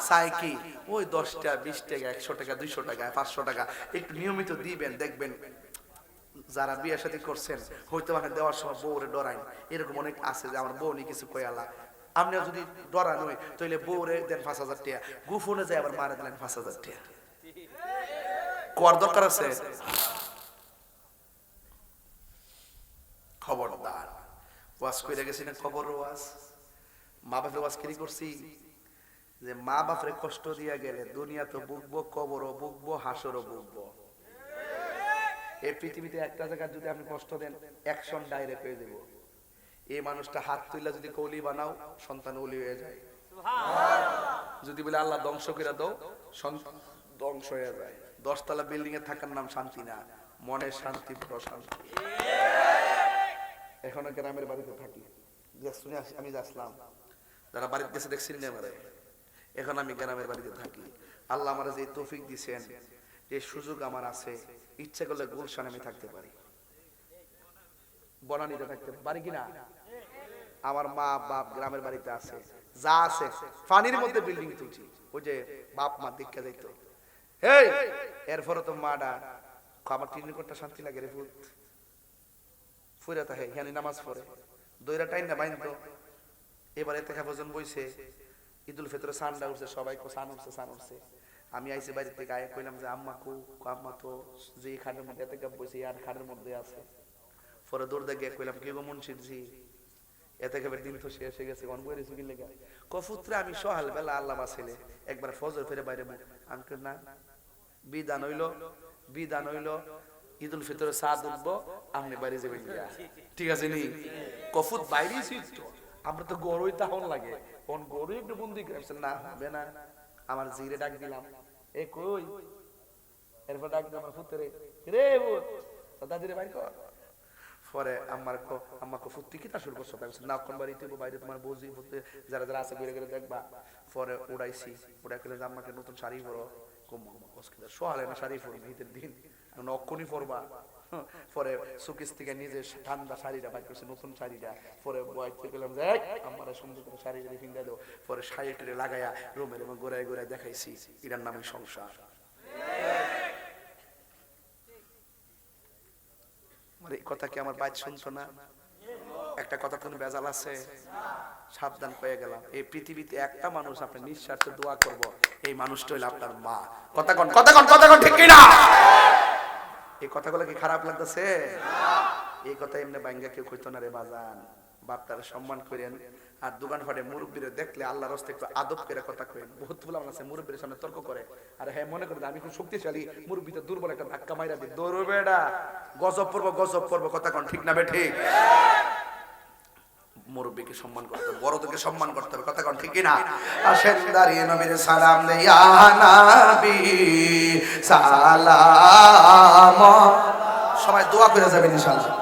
চাই কি ওই 10 টাকা 20 টাকা 100 টাকা 200 টাকা 500 টাকা একটু নিয়মিত দিবেন। দেখবেন যারা বিয়ে শাদী করছেন হয়তো মানে দেওয়ার সময় বউরে ডরাই, এরকম অনেক আছে যে আমার বউ নি কিছু কয়ালা। আপনি যদি ডরান হই তাহলে বউরে দেন 5,000 টাকা, গুফনে যায় আবার মারা দিলেন 5,000 টাকা। কোয়ার দরকার আছে? খবরদার। ওয়াজ কইরা গেছি না, খবর ওয়াজ। মা বাপের ওয়াজ কি করছি যে মা বাপরে কষ্ট দিয়া গেলে দুনিয়া তো বুকবো, কবরও বুকবো, হাসরও বুকবো। এই পৃথিবীতে একটা জায়গা যদি আপনি কষ্ট দেন, অ্যাকশন ডাইরেক্ট হয়ে যাব। এই মানুষটা হাত তুইলা যদি কলি বানাও, সন্তান ওলি হয়ে যায়। যদি বলে আল্লাহ ধ্বংস করে দাও, সন্তান ধ্বংস হয়ে যায়। 10 তলা বিল্ডিং এ থাকার নাম শান্তি না, মনের শান্তি, প্রশান্তি। এখনো গ্রামের বাড়িতে থাকি, আমি আসলাম, যারা বাড়িতে গেছে দেখছেন না আমারে। এখন আমি গ্রামের বাড়িতে থাকি। আল্লাহ আমার যে তৌফিক দিয়েছেন, যে সুযোগ আমার আছে, ইচ্ছা করলে গুলশানে আমি থাকতে পারি, বনানীতে থাকতে পারি কিনা। আমার মা বাপ গ্রামের বাড়িতে আছে, যা আছে পানির মধ্যে বিল্ডিং তুলছি। ওই যে বাপ মা দীক্ষা যাইতো, এই এরপরে তো মাডা আমার টিনের কোটটা শান্তি লাগে রে ফুট ফুরা থাকে, এখানে নামাজ পড়ে দইরা টাইম না বাইন তো। এবারে থেকে ভোজন বইছে, ঈদুল ফিতরে সানডা উঠছে, সবাই সান উঠছে, সান উঠছে। আমি আইসি বাড়ি থেকে আয় কইলাম যে আম্মা কো, আম্মা তো যে খাটের মধ্যে এতে বসে আর খাটের মধ্যে আছে। পরে দৌড় দিয়ে কইলাম কি গো মুন্সির জি, এতে কেবল দিন তো শেষ হয়ে গেছে, কোন বইরে সুগি লেগে কফুত্রে আমি সহাল বেলা আল্লাহ বাসিলে একবার ফজর ফিরে বাইরে আমি না বিধান হইলো, বিধান হইলো ঈদুল ফিতরে সাদ উঠবো, আপনি বাইরে যাবেন, ঠিক আছে নি? কফুত বাইরেই ছিল, আমরা তো গরুই তখন লাগে, কোন গরু একটু বন্দি করেছে না, হবে না। আমার জিরে ডাক দিলাম, এ কই, এরপর ডাক দিলাম আমার ফুতরে, রে দাদিরে বাইর কর। পরে আমার আমাকে ফুত্তি কি তা শুরু করছো, না কোন বাড়িতে বাইরে তোমার বৌজি ফুটতে যারা যারা আছে ঘুরে ঘুরে দেখবা। পরে উড়াইছি, উড়াই গেলে আমাকে নতুন শাড়ি পরো, সোহালে না শাড়ি পরবো ঈদের দিন, অক্ষণই পরবা। পরে সুকিস থেকে নিজে ঠান্ডা শাড়িটা বাইর করছে, নতুন শাড়িটা। পরে বয়াইতে গেলাম যে আমার সুন্দর করে শাড়িটা ফিঙ্গা দেবো। পরে শাড়িটা লাগাইয়া রুমের এবং গোড়ায় গোড়ায় দেখাইছি, এটার নামে সংসার। কথা কি আমার বাইর শুনতো না? একটা কথা কোন বেজাল আছে? সাবধান পেয়ে গেলাম। এই পৃথিবীতে একটা মানুষ আপনি নিঃস্বার্থে দোয়া করব, এই মানুষটা হইল আপনার মা। কথা কোন, কথা কোন, কথা কোন, ঠিক কিনা? এই কথাগুলো কি খারাপ লাগতেছে? এই কথা এমনি বাঙ্গা কেউ কইতো না রে বাজান। বাপটারে সম্মান করেন, আর দোকান ফাটে মুরব্বীরে দেখলে আল্লাহর রাস্তায় একটু আদব করে কথা কইেন। বহুত ফুলাম আছে মুরব্বীর সামনে তর্ক করে, আর হ্যাঁ মনে করে আমি খুব শক্তিশালী, মুরব্বীতে দুর্বল, একটা ধাক্কা মাইরা দিই, দৌড়বে এটা, গজব পড়বো, গজব পড়বো। কথা কোন, ঠিক না বে ঠিক? মুরব্বীকে সম্মান করতে হবে, বড়দেরকে সম্মান করতে হবে। কথা কোন, ঠিক কিনা? আসেন দাঁড়িয়ে নবীর সালাম দে, ইয়া নবী সালাম। সবাই দোয়া করে যাবেন ইনশাআল্লাহ।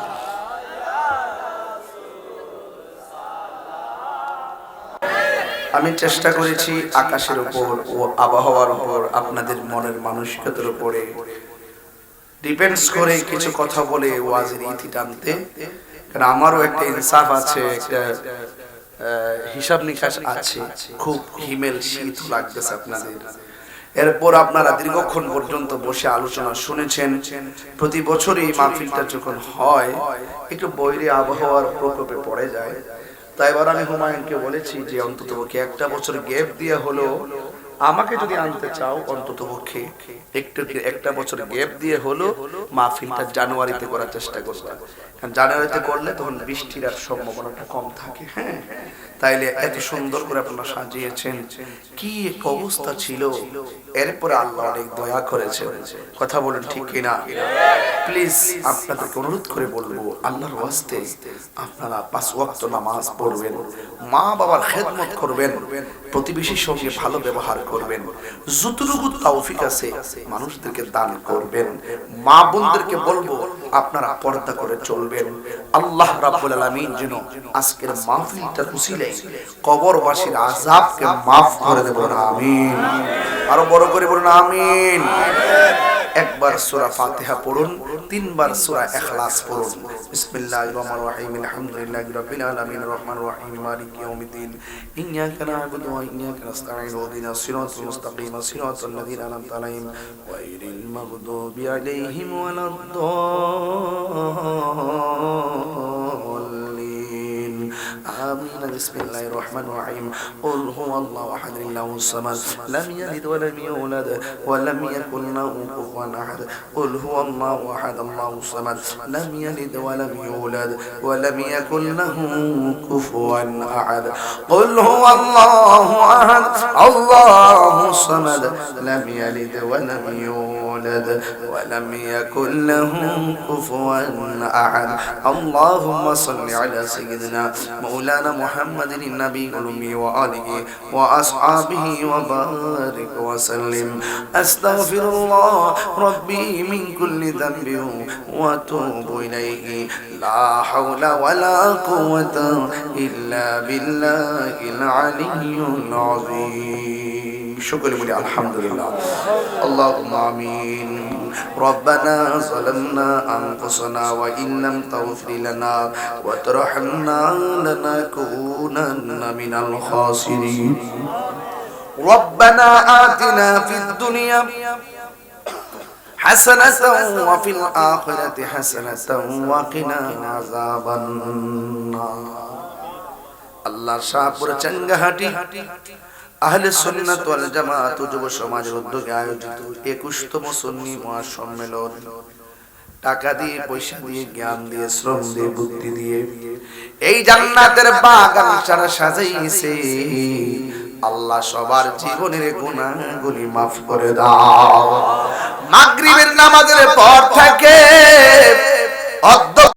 আমি চেষ্টা করেছি আকাশের উপর ও আবহাওয়ার উপর আপনাদের মনের মানসিকতার উপরে ডিপেন্ডস করে কিছু কথা বলে ওয়াজের ইতি টানতে, কারণ আমারও একটা ইনসাফ আছে, একটা হিসাব নিকাশ আছে। খুব হিমেল শীত লাগতেছে আপনাদের, এরপর আপনারা দীর্ঘক্ষণ পর্যন্ত বসে আলোচনা শুনেছেন। প্রতি বছরই মাহফিলটা যখন হয় একটু বৈরী আবহাওয়ার প্রকোপে পড়ে যায়। তাই এবার আমি হুমায়ুনকে বলেছি যে অন্ততপক্ষে একটা বছর গ্যাপ দিয়ে হলো আমাকে যদি আনতে চাও, অন্ততপক্ষে একটা বছর গ্যাপ দিয়ে হলো মাহফিলটা জানুয়ারিতে করার চেষ্টা করবে, কারণ জানুয়ারিতে করলে তখন বৃষ্টির আর সম্ভাবনাটা কম থাকে। হ্যাঁ, তাইলে এত সুন্দর করে আপনারা সাজিয়েছেন, কি এক অবস্থা ছিল। এরপরে আল্লাহ অনেক দয়া করেছে, কথা বলেন ঠিক কিনা? প্লিজ আপনাদেরকে অনুরোধ করে বলবো, আল্লাহর ওয়াস্তে আপনারা 5 ওয়াক্ত নামাজ পড়বেন, মা বাবার খেদমত করবেন, প্রতিবেশীর সঙ্গে ভালো ব্যবহার করবেন, যতটুকু তৌফিক আছে মানুষদেরকে দান করবেন। মা বোনদেরকে বলবো আপনারা পর্দা করে চলবেন। আল্লাহ রাব্বুল আলামিন যেন আজকের মাহফিলটার উসিলায় কবরবাসীর আযাবকে maaf করে দেবেন, আমিন। আরো বড় করে বলুন আমিন। একবার সূরা ফাতিহা পড়ুন, 3 বার সূরা ইখলাস পড়ুন। বিসমিল্লাহির রহমানির রহিম, আলহামদুলিল্লাহি রাব্বিল আলামিন, রহমানির রহিম, মালিকি ইয়াউমিদ্দিন, ইয়্যাকা না'বুদু ওয়া ইয়্যাকা নাস্তাঈন, ইহদিনাস সিরাতাল মুস্তাকিম, সিরাতাল লাযীনা আন'আমতা আলাইহিম গায়রিল মাগদুবি আলাইহিম ওয়ালাদ-দাল্লিন। آمين. بسم الله الرحمن الرحيم. قل هو الله أحد الله الصمد لم يلد ولم يولد ولم يكن له كفوا أحد. قل هو الله أحد الله الصمد لم يلد ولم يولد ولم يكن له كفوا أحد. قل هو الله أحد الله الصمد لم يلد ولم يولد ولم يكن له كفوا أحد. اللهم صل على سيدنا مولانا محمد النبي الأمي وآله وأصحابه وبارك وسلم. أستغفر الله ربي من كل ذنب وأتوب إليه. لا حول ولا قوة إلا بالله العلي العظيم. شكرا لله. الحمد لله. اللهم آمين. ربنا ظلمنا أنفسنا وإن لم تغفر لنا وترحمنا لنكونن من الخاسرين. ربنا آتنا في الدنيا حسنة وفي الآخرة حسنة وقنا عذاب النار. আল্লাহ শাহপুর চঙ্গাহাটি আহলে সুন্নাত ওয়াল জামাত যুব সমাজের উদ্যোগে আয়োজিত 21তম সুন্নি মহাসম্মেলন, টাকা দিয়ে, পয়সা দিয়ে, জ্ঞান দিয়ে, শ্রম দিয়ে, বুদ্ধি দিয়ে এই জান্নাতের বাগান সারা সাজাইছে। আল্লাহ সবার জীবনের গুনাহগুলি maaf করে দাও। মাগরিবের নামাজের পর থেকে